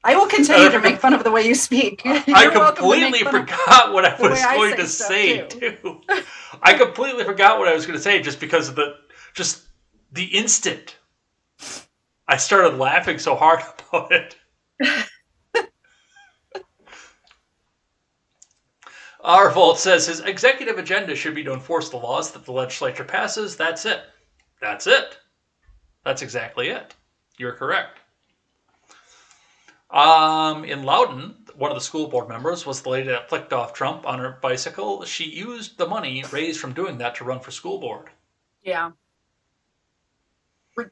I will continue to make fun of the way you speak. I completely forgot what I was going to say, too. I completely forgot what I was going to say just because of the instant I started laughing so hard about it. Our Volt says his executive agenda should be to enforce the laws that the legislature passes. That's it. That's it. That's exactly it. You're correct. In Loudoun, one of the school board members was the lady that flicked off Trump on her bicycle. She used the money raised from doing that to run for school board. Yeah.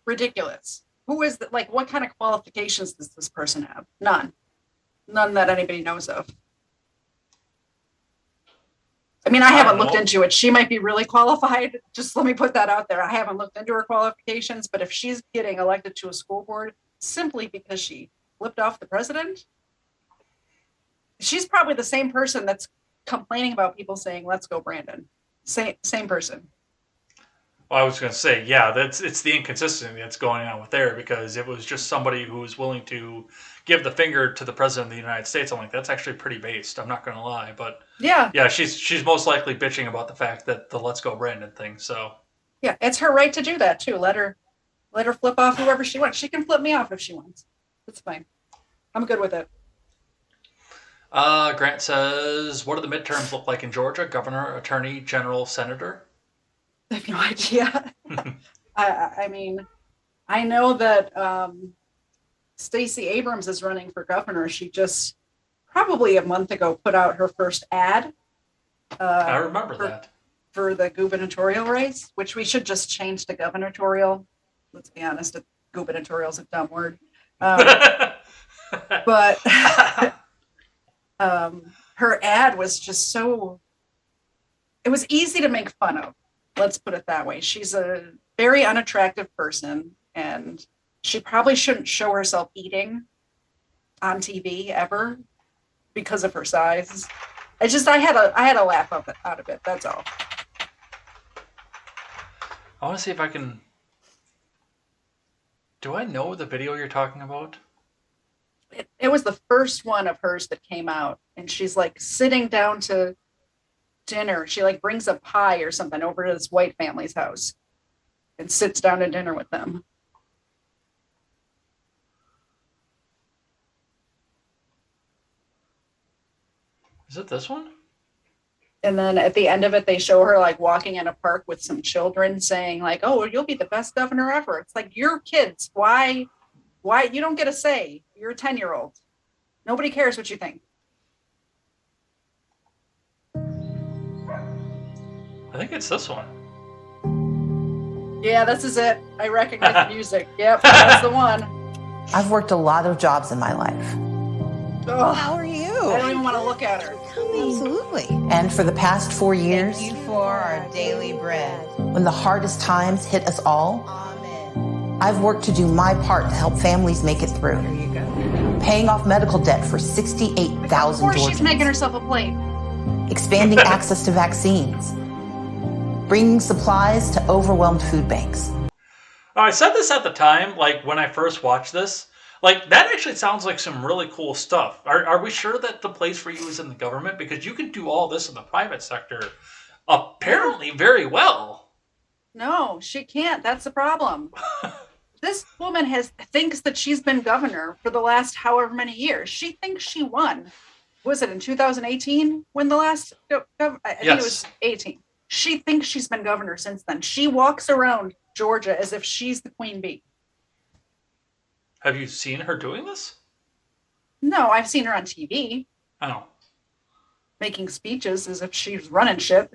Ridiculous. Who is that? Like, what kind of qualifications does this person have? None that anybody knows of. I mean, I haven't looked into it. She might be really qualified. Just let me put that out there. I haven't looked into her qualifications, but if she's getting elected to a school board simply because she flipped off the president, she's probably the same person that's complaining about people saying, "Let's go, Brandon." Same person. Well, I was going to say, yeah, it's the inconsistency that's going on with there, because it was just somebody who was willing to give the finger to the president of the United States. I'm like, that's actually pretty based. I'm not going to lie, but yeah, she's most likely bitching about the fact that the "Let's Go Brandon" thing. So yeah, it's her right to do that too. Let her flip off whoever she wants. She can flip me off if she wants. It's fine. I'm good with it. Grant says, what do the midterms look like in Georgia? Governor, attorney general, senator? I have no idea. I mean, I know that Stacey Abrams is running for governor. She just probably a month ago put out her first ad. I remember that. For the gubernatorial race, which we should just change to gubernatorial. Let's be honest, gubernatorial is a dumb word. But her ad was just so, it was easy to make fun of. Let's put it that way. She's a very unattractive person, and she probably shouldn't show herself eating on TV ever because of her size. I had a laugh out of it. That's all. I want to see if I can. Do I know the video you're talking about? It was the first one of hers that came out, and she's like sitting down to dinner. She like brings a pie or something over to this white family's house and sits down to dinner with them. Is it this one? And then at the end of it, they show her like walking in a park with some children saying like, "Oh, you'll be the best governor ever." It's like, you're kids. Why you don't get a say? You're a 10-year-old. Nobody cares what you think. I think it's this one. Yeah, this is it. I recognize the music. Yep, that's the one. I've worked a lot of jobs in my life. Oh, how are you? I don't even want to look at her. Absolutely. And for the past 4 years, thank you for our daily bread. When the hardest times hit us all, Amen. I've worked to do my part to help families make it through. There you go. Paying off medical debt for 68,000 Of course, she's making Georgians. herself a plate. Expanding access to vaccines. Bringing supplies to overwhelmed food banks. I said this at the time, like when I first watched this. Like, that actually sounds like some really cool stuff. Are we sure that the place for you is in the government? Because you can do all this in the private sector apparently very well. No, she can't. That's the problem. This woman thinks that she's been governor for the last however many years. She thinks she won. Was it in 2018 when the last? I think it was 18. She thinks she's been governor since then. She walks around Georgia as if she's the queen bee. Have you seen her doing this? No, I've seen her on TV. Oh. Making speeches as if she's running shit.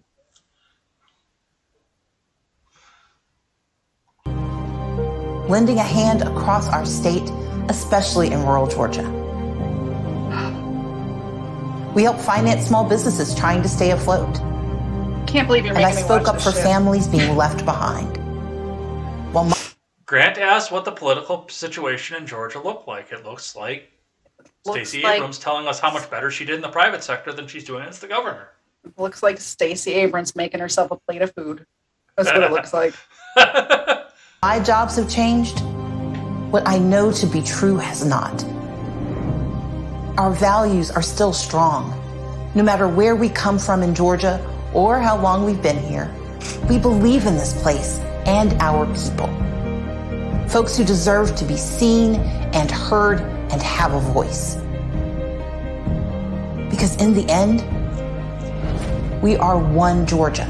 Lending a hand across our state, especially in rural Georgia. We help finance small businesses trying to stay afloat. Can't believe you're making me watch And I spoke up this for shit. families being left behind. While Grant asked what the political situation in Georgia looked like. It looks like Stacey Abrams telling us how much better she did in the private sector than she's doing as the governor. Looks like Stacey Abrams making herself a plate of food. That's what it looks like. my jobs have changed, what I know to be true has not. Our values are still strong, no matter where we come from in Georgia or how long we've been here, we believe in this place and our people. Folks who deserve to be seen and heard and have a voice. Because in the end, we are one Georgia.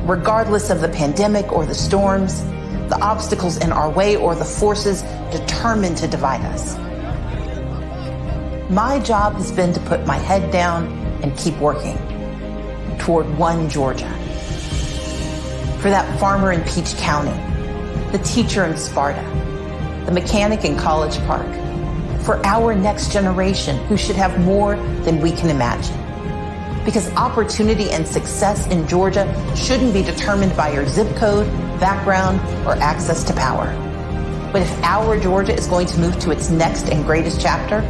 Regardless of the pandemic or the storms, the obstacles in our way, or the forces determined to divide us. My job has been to put my head down and keep working toward one Georgia. For that farmer in Peach County, the teacher in Sparta, the mechanic in College Park, for our next generation who should have more than we can imagine. Because opportunity and success in Georgia shouldn't be determined by your zip code, background, or access to power. But if our Georgia is going to move to its next and greatest chapter,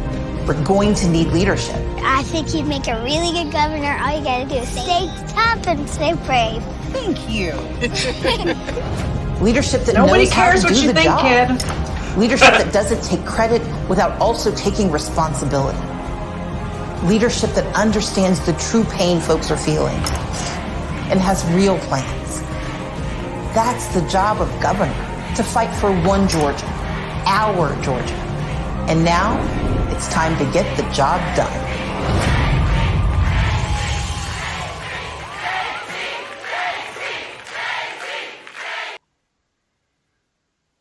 we're going to need leadership. I think you'd make a really good governor. All you gotta do is stay tough and stay brave. Thank you. Leadership that Nobody knows how cares to what do you the think, job. kid. Leadership that doesn't take credit without also taking responsibility. Leadership that understands the true pain folks are feeling and has real plans. That's the job of governor, to fight for one Georgia, our Georgia. And now it's time to get the job done.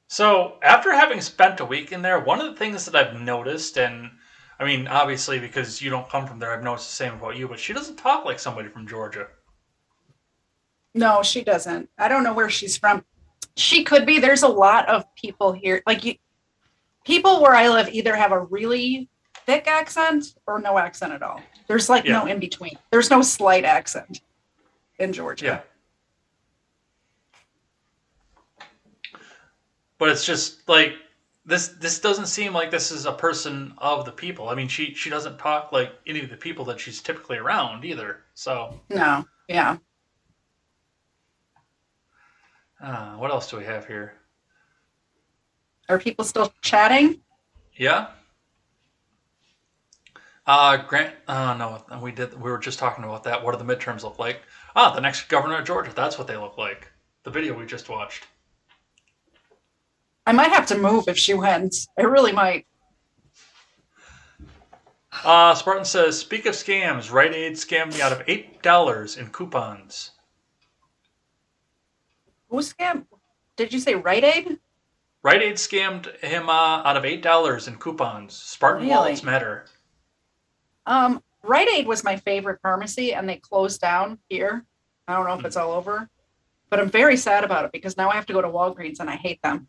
So, after having spent a week in there, one of the things that I've noticed, and I mean, obviously, because you don't come from there, I've noticed the same about you, but she doesn't talk like somebody from Georgia. No, she doesn't. I don't know where she's from. She could be. There's a lot of people here. People where I live either have a really thick accent or no accent at all. There's no in between. There's no slight accent in Georgia. Yeah. But it's just like this doesn't seem like this is a person of the people. I mean, she doesn't talk like any of the people that she's typically around either. So No. Yeah. what else do we have here? Are people still chatting? Yeah. Grant. No, we were just talking about that. What do the midterms look like? The next governor of Georgia. That's what they look like. The video we just watched. I might have to move if she wins. I really might. Spartan says, speak of scams, Rite Aid scammed me out of $8 in coupons. Who scammed? Did you say Rite Aid? Rite Aid scammed him out of $8 in coupons. Spartan Really? wallets matter. Rite Aid was my favorite pharmacy, and they closed down here. I don't know if it's all over, but I'm very sad about it because now I have to go to Walgreens, and I hate them.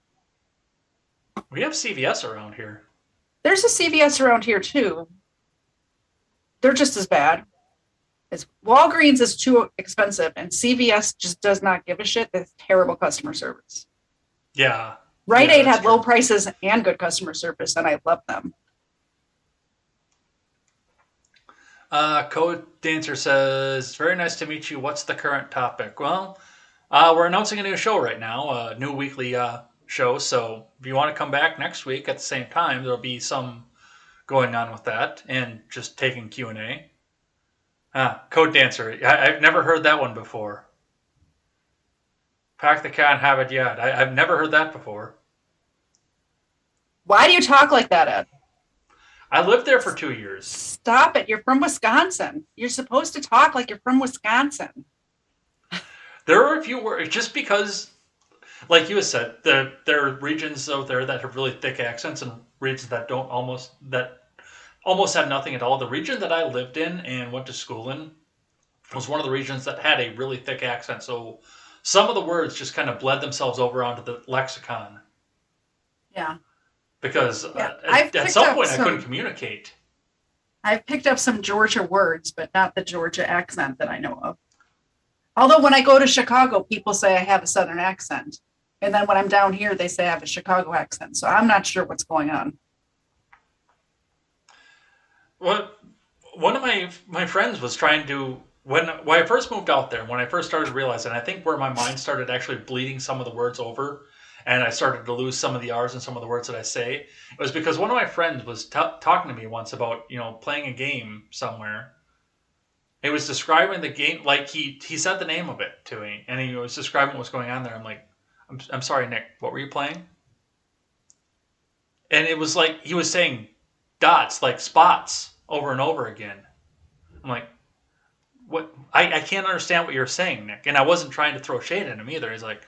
We have CVS around here. There's a CVS around here too. They're just as bad. Walgreens is too expensive, and CVS just does not give a shit. It's terrible customer service. Yeah. Rite Yeah, Aid that's had low true. prices and good customer service, and I love them. Code Dancer says, very nice to meet you. What's the current topic? Well, we're announcing a new show right now, a new weekly show. So if you want to come back next week at the same time, there'll be some going on with that and just taking Q&A. Code Dancer. I've never heard that one before. Pack the cat, have it yet. I've never heard that before. Why do you talk like that, Ed? I lived there for 2 years. Stop it. You're from Wisconsin. You're supposed to talk like you're from Wisconsin. There are a few words, just because, like you had said, there are regions out there that have really thick accents and regions that almost have nothing at all. The region that I lived in and went to school in was one of the regions that had a really thick accent. So some of the words just kind of bled themselves over onto the lexicon. Yeah. Because I've at picked some up point I some- couldn't communicate. I've picked up some Georgia words, but not the Georgia accent that I know of. Although when I go to Chicago, people say I have a Southern accent. And then when I'm down here, they say I have a Chicago accent. So I'm not sure what's going on. Well, one of my friends was trying to, when I first moved out there, when I first started realizing, I think where my mind started actually bleeding some of the words over, and I started to lose some of the R's and some of the words that I say, it was because one of my friends was talking to me once about, playing a game somewhere. He was describing the game, like he said the name of it to me, and he was describing what was going on there. I'm like, I'm sorry, Nick. What were you playing? And it was like he was saying dots, like spots, over and over again. I'm like, what? I can't understand what you're saying, Nick. And I wasn't trying to throw shade at him either. He's like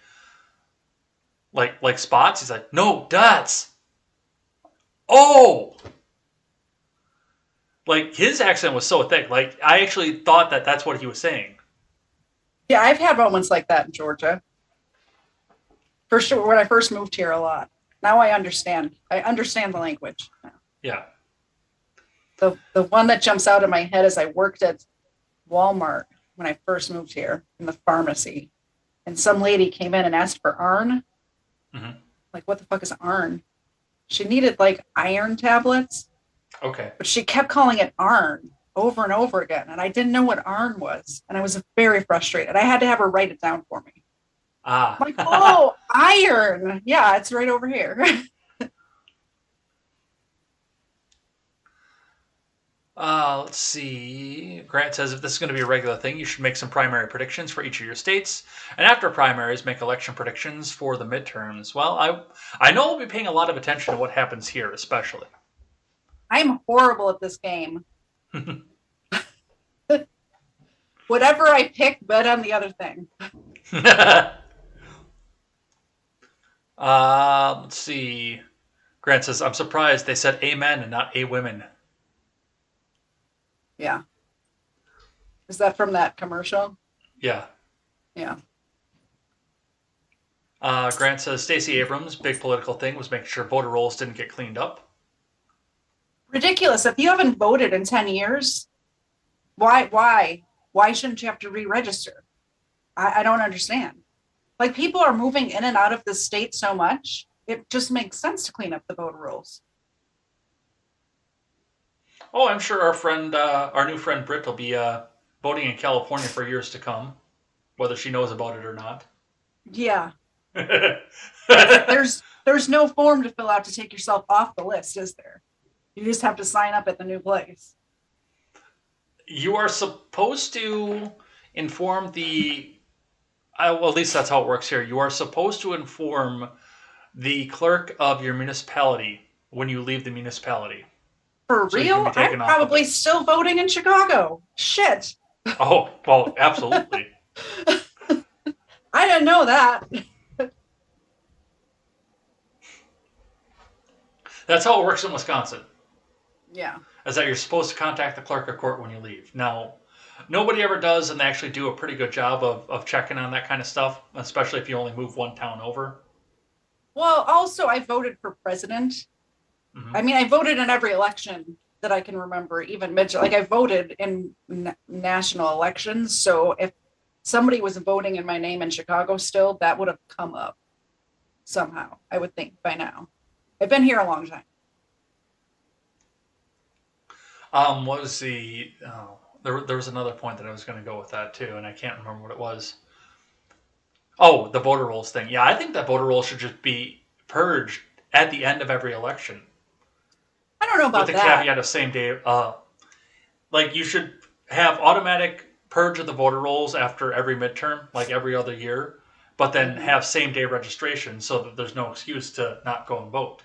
spots. He's like, no, dots. Oh, like his accent was so thick. Like I actually thought that that's what he was saying. Yeah, I've had moments like that in Georgia. For sure, when I first moved here a lot. Now I understand. I understand the language. Yeah. The one that jumps out of my head is I worked at Walmart when I first moved here in the pharmacy. And some lady came in and asked for iron. Mm-hmm. Like, what the fuck is iron? She needed like iron tablets. Okay. But she kept calling it iron over and over again. And I didn't know what iron was. And I was very frustrated. I had to have her write it down for me. Ah. I'm like, oh, iron. Yeah, it's right over here. Let's see. Grant says if this is going to be a regular thing, you should make some primary predictions for each of your states, and after primaries, make election predictions for the midterms. Well, I know I'll be paying a lot of attention to what happens here, especially. I'm horrible at this game. Whatever I pick, bet on the other thing. Let's see. Grant says, I'm surprised they said amen and not a women. Yeah. Is that from that commercial? Yeah. Yeah. Grant says Stacey Abrams' big political thing was making sure voter rolls didn't get cleaned up. Ridiculous. If you haven't voted in 10 years, why shouldn't you have to re-register? I don't understand. Like, people are moving in and out of the state so much, it just makes sense to clean up the voter rolls. Oh, I'm sure our new friend Britt will be voting in California for years to come, whether she knows about it or not. Yeah. There's no form to fill out to take yourself off the list, is there? You just have to sign up at the new place. You are supposed to inform well, at least that's how it works here. You are supposed to inform the clerk of your municipality when you leave the municipality. For real? I'm probably still voting in Chicago. Shit. Oh, well, absolutely. I didn't know that. That's how it works in Wisconsin. Yeah. Is that you're supposed to contact the clerk of court when you leave. Now, nobody ever does, and they actually do a pretty good job of checking on that kind of stuff, especially if you only move one town over. Well, also, I voted for president. Mm-hmm. I mean, I voted in every election that I can remember, even midterm. Like, I voted in national elections. So if somebody was voting in my name in Chicago still, that would have come up somehow, I would think, by now. I've been here a long time. What was the... There was another point that I was going to go with that, too, and I can't remember what it was. Oh, the voter rolls thing. Yeah, I think that voter rolls should just be purged at the end of every election. I don't know about that. With the caveat of same day. Like, you should have automatic purge of the voter rolls after every midterm, like every other year, but then have same day registration so that there's no excuse to not go and vote.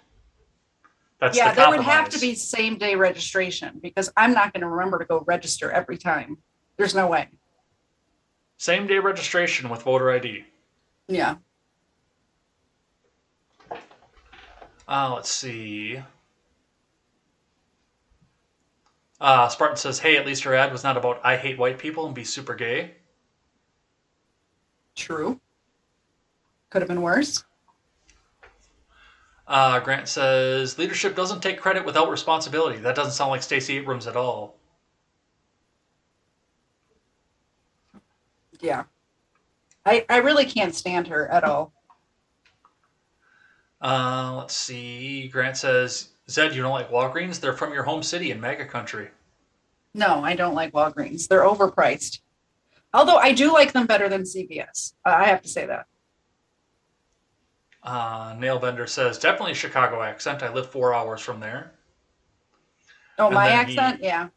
That's the there would have to be same day registration because I'm not going to remember to go register every time. There's no way. Same day registration with voter ID. Yeah. Let's see. Spartan says, hey, at least her ad was not about I hate white people and be super gay. True. Could have been worse. Grant says, leadership doesn't take credit without responsibility. That doesn't sound like Stacey Abrams at all. Yeah. I really can't stand her at all. Let's see. Grant says, Zed, you don't like Walgreens? They're from your home city in MAGA country. No, I don't like Walgreens. They're overpriced. Although I do like them better than CVS. I have to say that. Nailbender says, definitely Chicago accent. I live 4 hours from there. Oh, and my accent? Yeah.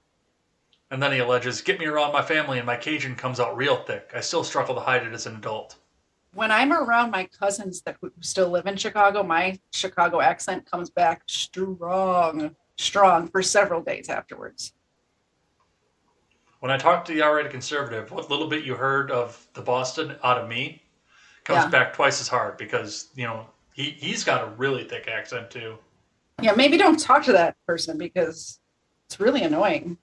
And then he alleges, "Get me around my family and my Cajun comes out real thick. I still struggle to hide it as an adult." When I'm around my cousins that who still live in Chicago, my Chicago accent comes back strong for several days afterwards. When I talk to the outright conservative, what little bit you heard of the Boston out of me comes Yeah. back twice as hard because, he's got a really thick accent too. Yeah, maybe don't talk to that person because it's really annoying.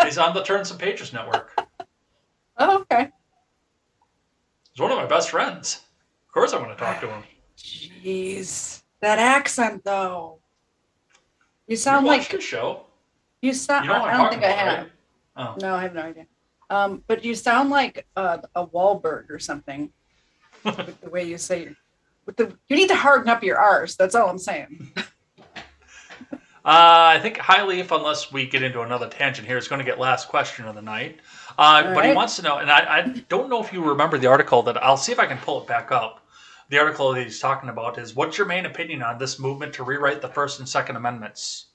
He's on the Turn Some Pages network. Oh, okay. He's one of my best friends. Of course I want to talk to him. Jeez. That accent, though. You sound You watched like the show. you sound. You know what I I'm don't talking think I about, have. right? Oh. No, I have no idea. But you sound like a Wahlberg or something with the way you say. You need to harden up your R's. That's all I'm saying. I think High Leaf, unless we get into another tangent here, is going to get last question of the night. But he right. wants to know, and I don't know if you remember the article that I'll see if I can pull it back up. The article that he's talking about is, what's your main opinion on this movement to rewrite the First and Second Amendments?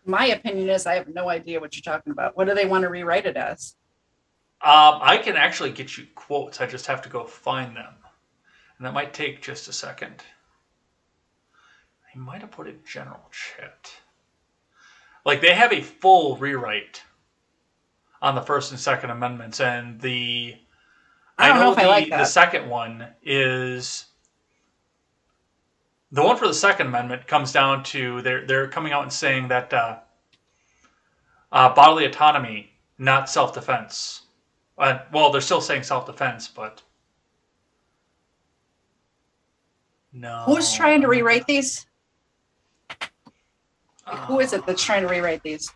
My opinion is I have no idea what you're talking about. What do they want to rewrite it as? I can actually get you quotes. I just have to go find them. And that might take just a second. He might have put it in general chat. Like, they have a full rewrite on the First and Second Amendments, and I don't know if I like that. The second one is the one for the Second Amendment comes down to they're coming out and saying that bodily autonomy, not self-defense. Well, they're still saying self-defense, but no. Who's trying to rewrite these? Who is it that's trying to rewrite these?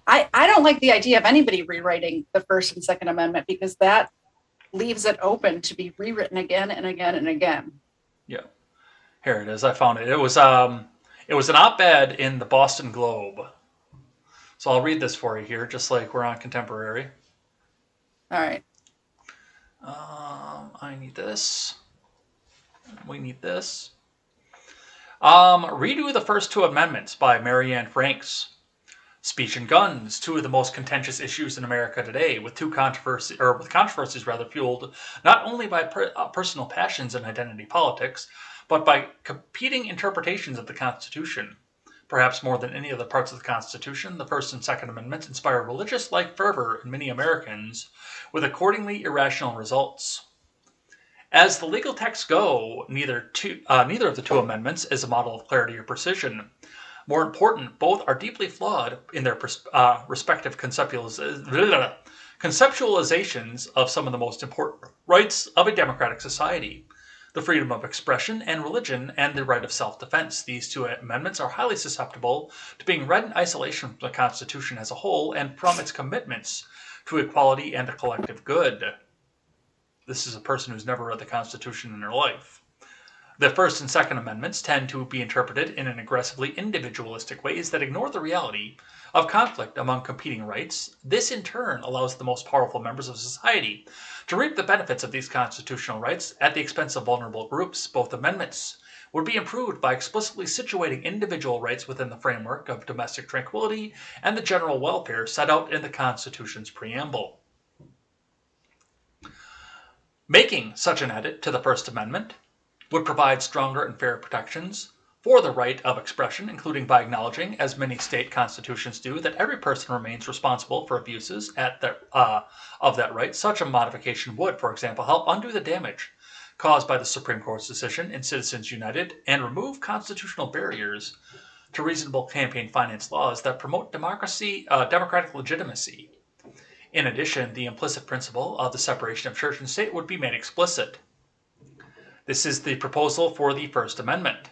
I don't like the idea of anybody rewriting the First and Second Amendment because that leaves it open to be rewritten again and again and again. Yeah, here it is. I found it. It was an op-ed in the Boston Globe. So I'll read this for you here, just like we're on Contemporary. All right. I need this. We need this. Redo the first two amendments by Marianne Franks. Speech and guns, two of the most contentious issues in America today, with controversies fueled not only by personal passions and identity politics, but by competing interpretations of the Constitution. Perhaps more than any other parts of the Constitution, the First and Second Amendments inspire religious-like fervor in many Americans, with accordingly irrational results. As the legal texts go, neither of the two amendments is a model of clarity or precision. More important, both are deeply flawed in their respective conceptualizations of some of the most important rights of a democratic society: the freedom of expression and religion, and the right of self-defense. These two amendments are highly susceptible to being read in isolation from the Constitution as a whole and from its commitments to equality and the collective good. This is a person who's never read the Constitution in their life. The First and Second Amendments tend to be interpreted in an aggressively individualistic ways that ignore the reality of conflict among competing rights. This, in turn, allows the most powerful members of society to reap the benefits of these constitutional rights at the expense of vulnerable groups. Both amendments would be improved by explicitly situating individual rights within the framework of domestic tranquility and the general welfare set out in the Constitution's preamble. Making such an edit to the First Amendment would provide stronger and fairer protections for the right of expression, including by acknowledging, as many state constitutions do, that every person remains responsible for abuses of that right. Such a modification would, for example, help undo the damage caused by the Supreme Court's decision in Citizens United and remove constitutional barriers to reasonable campaign finance laws that promote democratic legitimacy. In addition, the implicit principle of the separation of church and state would be made explicit. This is the proposal for the First Amendment.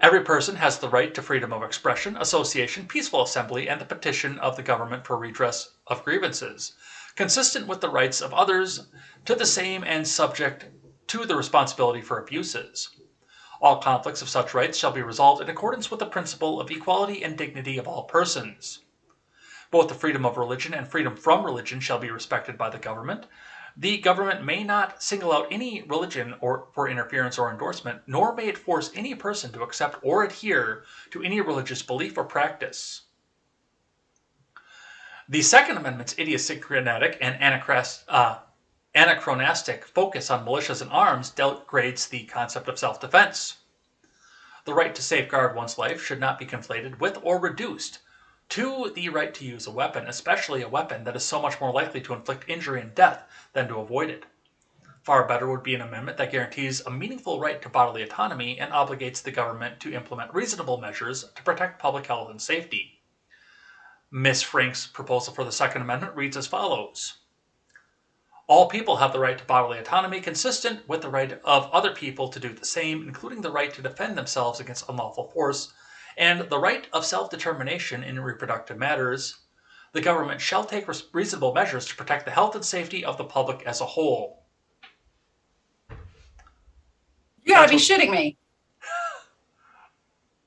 Every person has the right to freedom of expression, association, peaceful assembly, and the petition of the government for redress of grievances, consistent with the rights of others to the same and subject to the responsibility for abuses. All conflicts of such rights shall be resolved in accordance with the principle of equality and dignity of all persons. Both the freedom of religion and freedom from religion shall be respected by the government. The government may not single out any religion or for interference or endorsement, nor may it force any person to accept or adhere to any religious belief or practice. The Second Amendment's idiosyncratic and anachronistic focus on militias and arms degrades the concept of self-defense. The right to safeguard one's life should not be conflated with or reduced to the right to use a weapon, especially a weapon that is so much more likely to inflict injury and death than to avoid it. Far better would be an amendment that guarantees a meaningful right to bodily autonomy and obligates the government to implement reasonable measures to protect public health and safety. Ms. Frank's proposal for the Second Amendment reads as follows. All people have the right to bodily autonomy consistent with the right of other people to do the same, including the right to defend themselves against unlawful force, and the right of self-determination in reproductive matters. The government shall take reasonable measures to protect the health and safety of the public as a whole. You gotta be shitting me.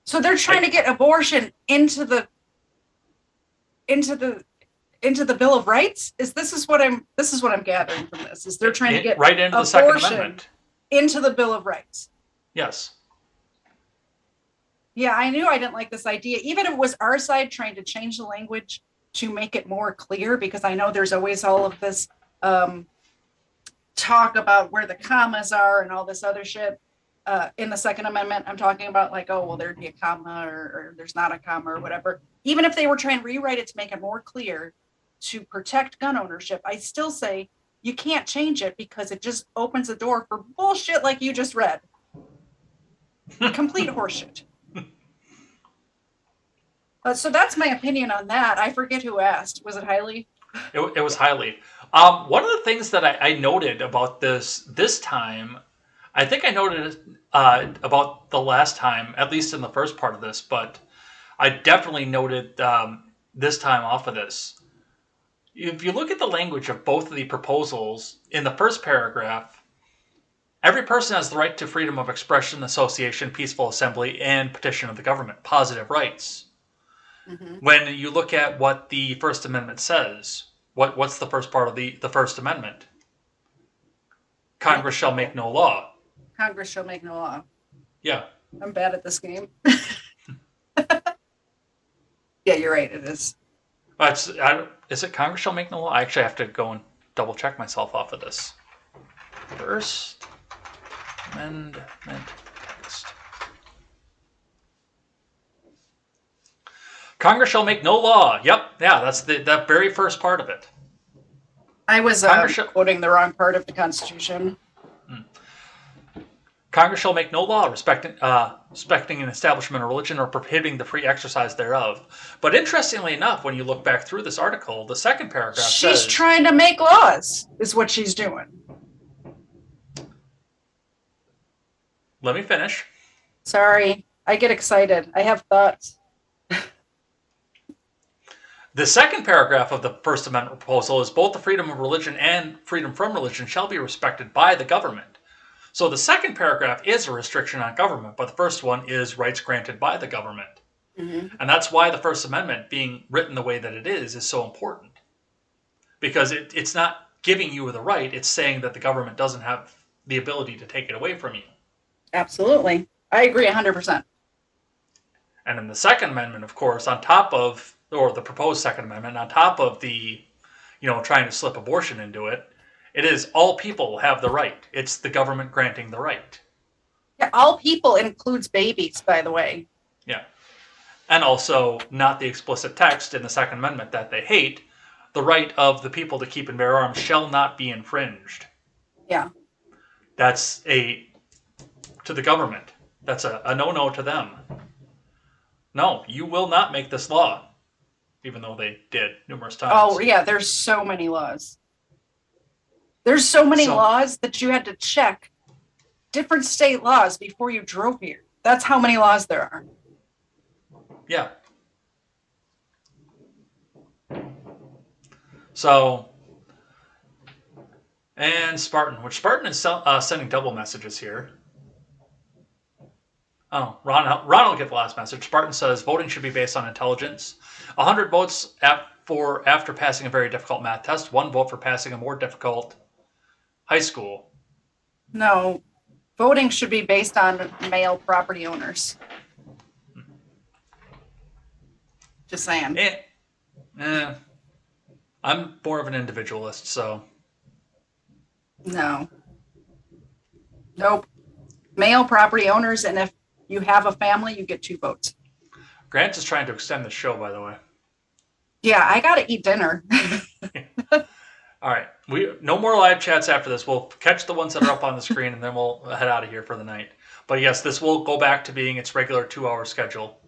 So they're trying to get abortion into the Bill of Rights? This is what I'm gathering from this. Is they're trying to get right into the Second Amendment into the Bill of Rights. Yes. Yeah, I knew I didn't like this idea. Even if it was our side trying to change the language to make it more clear, because I know there's always all of this talk about where the commas are and all this other shit. In the Second Amendment, I'm talking about like, oh, well, there'd be a comma or there's not a comma or whatever. Even if they were trying to rewrite it to make it more clear to protect gun ownership, I still say you can't change it because it just opens the door for bullshit like you just read. Complete horseshit. So that's my opinion on that. I forget who asked. Was it Hailey? It was Hailey. One of the things that I noted about this time, I think I noted about the last time, at least in the first part of this, but I definitely noted this time off of this. If you look at the language of both of the proposals, in the first paragraph, every person has the right to freedom of expression, association, peaceful assembly, and petition of the government, positive rights. Mm-hmm. When you look at what the First Amendment says, what's the first part of the First Amendment? Congress shall make no law. Congress shall make no law. Yeah. I'm bad at this game. Yeah, you're right. It is. Is it Congress shall make no law? I actually have to go and double check myself off of this. First Amendment text. Congress shall make no law. Yep. Yeah, that's that very first part of it. I was quoting the wrong part of the Constitution. Congress shall make no law respecting an establishment of religion or prohibiting the free exercise thereof. But interestingly enough, when you look back through this article, the second paragraph says... She's trying to make laws, is what she's doing. Let me finish. Sorry, I get excited. I have thoughts. The second paragraph of the First Amendment proposal is both the freedom of religion and freedom from religion shall be respected by the government. So the second paragraph is a restriction on government, but the first one is rights granted by the government. Mm-hmm. And that's why the First Amendment, being written the way that it is so important. Because it's not giving you the right, it's saying that the government doesn't have the ability to take it away from you. Absolutely. I agree 100%. And in the Second Amendment, of course, on top of, or the proposed Second Amendment, on top of the, trying to slip abortion into it, it is all people have the right. It's the government granting the right. Yeah, all people includes babies, by the way. Yeah. And also, not the explicit text in the Second Amendment that they hate, the right of the people to keep and bear arms shall not be infringed. Yeah. That's to the government. That's a no-no to them. No, you will not make this law, even though they did numerous times. Oh, yeah, there's so many laws. There's so many laws that you had to check different state laws before you drove here. That's how many laws there are. Yeah. So, and Spartan, which Spartan is sending double messages here. Oh, Ron will get the last message. Spartan says voting should be based on intelligence. 100 votes after passing a very difficult math test. 1 vote for passing a more difficult High school. No, voting should be based on male property owners. Just saying. I'm more of an individualist, so. No. Nope. Male property owners, and if you have a family, you get 2 votes. Grant is trying to extend the show, by the way. Yeah, I gotta eat dinner. All right. No more live chats after this. We'll catch the ones that are up on the screen, and then we'll head out of here for the night. But yes, this will go back to being its regular 2-hour schedule.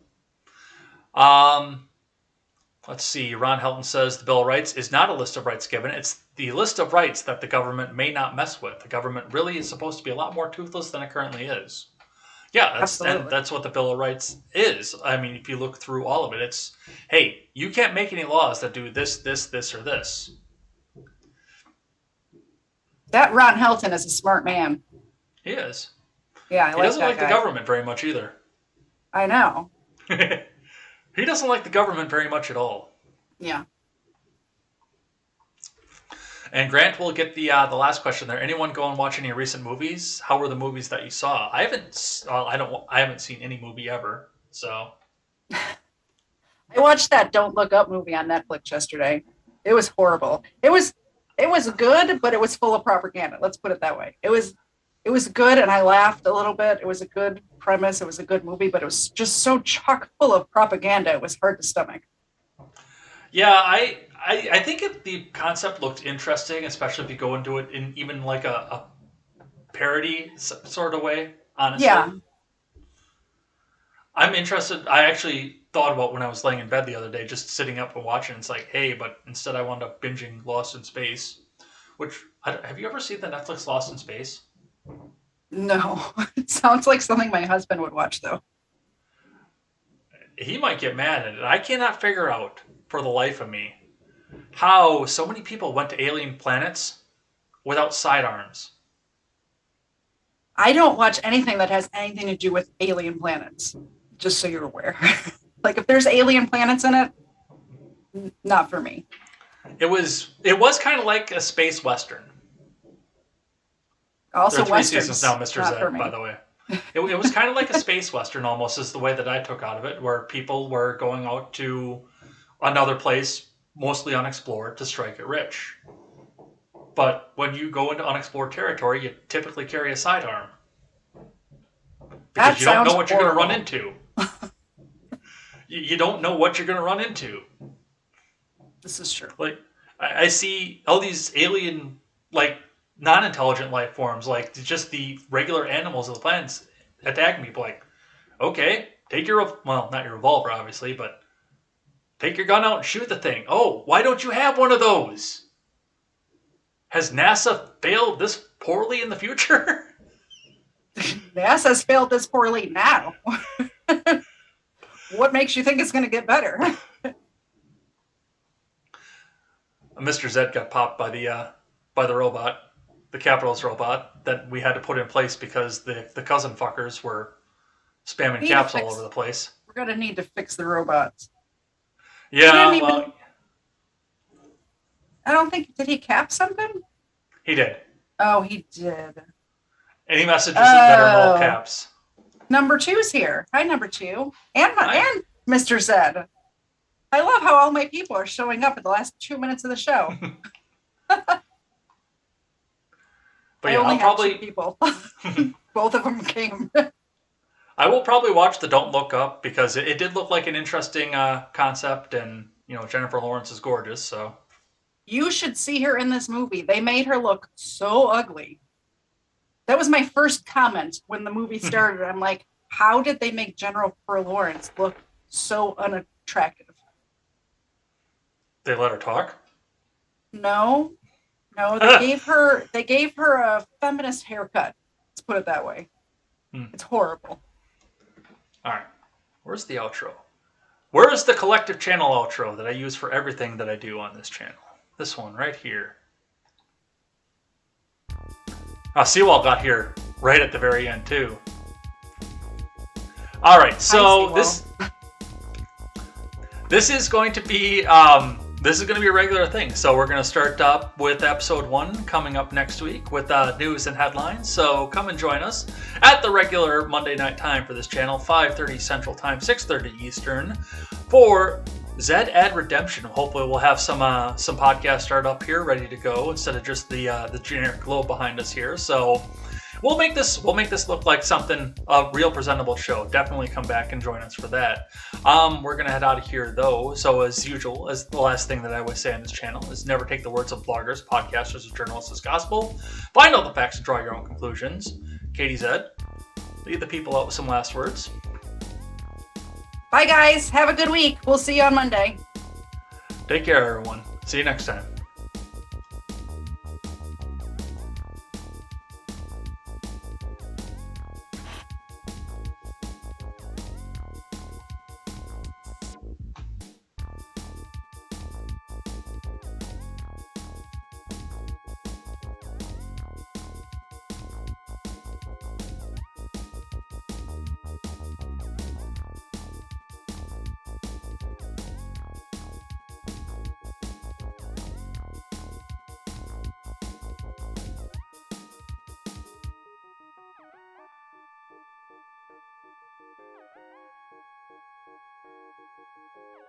Let's see. Ron Helton says the Bill of Rights is not a list of rights given. It's the list of rights that the government may not mess with. The government really is supposed to be a lot more toothless than it currently is. Yeah, that's what the Bill of Rights is. I mean, if you look through all of it, it's, hey, you can't make any laws that do this, or this. That Ron Helton is a smart man. He is. Yeah, he doesn't like the government very much either. I know. He doesn't like the government very much at all. Yeah. And Grant will get the last question there. Anyone go and watch any recent movies? How were the movies that you saw? I haven't seen any movie ever. So I watched that Don't Look Up movie on Netflix yesterday. It was horrible. It was good, but it was full of propaganda. Let's put it that way. It was good, and I laughed a little bit. It was a good premise. It was a good movie, but it was just so chock full of propaganda. It was hard to stomach. Yeah, I think the concept looked interesting, especially if you go into it in even like a parody sort of way, honestly. Yeah. I'm interested. I actually thought about when I was laying in bed the other day, just sitting up and watching. It's like, hey, but instead I wound up binging Lost in Space, which, have you ever seen the Netflix Lost in Space? No. It sounds like something my husband would watch, though. He might get mad at it. I cannot figure out, for the life of me, how so many people went to alien planets without sidearms. I don't watch anything that has anything to do with alien planets, just so you're aware. Like, if there's alien planets in it, not for me. It was kind of like a space western. Also, there are 3 westerns, seasons now, Mr. Z, by the way. It was kind of like a space western almost, is the way that I took out of it, where people were going out to another place, mostly unexplored, to strike it rich. But when you go into unexplored territory, you typically carry a sidearm. Because you don't know what you're going to run into. You don't know what you're going to run into. This is true. Like, I see all these alien, like, non-intelligent life forms, like just the regular animals of the planets attacking people. Like, okay, take not your revolver, obviously, but take your gun out and shoot the thing. Oh, why don't you have one of those? Has NASA failed this poorly in the future? NASA's failed this poorly now. What makes you think it's going to get better? Mr. Z got popped by the robot, the Capitals robot, that we had to put in place because the cousin fuckers were spamming caps all over the place. We're going to need to fix the robots. Yeah, I don't think, did he cap something? He did. Oh, he did. Any messages that are in all caps? Number 2's here. Hi, number 2. And Mr. Z. I love how all my people are showing up at the last 2 minutes of the show. But I only have 2 people. Both of them came. I will probably watch the Don't Look Up because it did look like an interesting concept, and Jennifer Lawrence is gorgeous. So you should see her in this movie. They made her look so ugly. That was my first comment when the movie started. I'm like, how did they make Jennifer Lawrence look so unattractive? They let her talk? No, they gave her a feminist haircut. Let's put it that way. It's horrible. All right. Where's the outro? Where is the collective channel outro that I use for everything that I do on this channel? This one right here. Seawall got here right at the very end too. All right, so this is going to be this is going to be a regular thing. So we're going to start up with episode 1 coming up next week with news and headlines. So come and join us at the regular Monday night time for this channel, 5:30 Central Time, 6:30 Eastern, for Zed Ad Redemption. Hopefully we'll have some podcasts start up here ready to go instead of just the generic globe behind us here. So we'll make this look like something, a real presentable show. Definitely come back and join us for that. We're gonna head out of here though. So as usual, as the last thing that I always say on this channel is never take the words of bloggers, podcasters, or journalists as gospel. Find all the facts and draw your own conclusions. Katie, Zed, lead the people out with some last words. Bye, guys. Have a good week. We'll see you on Monday. Take care, everyone. See you next time.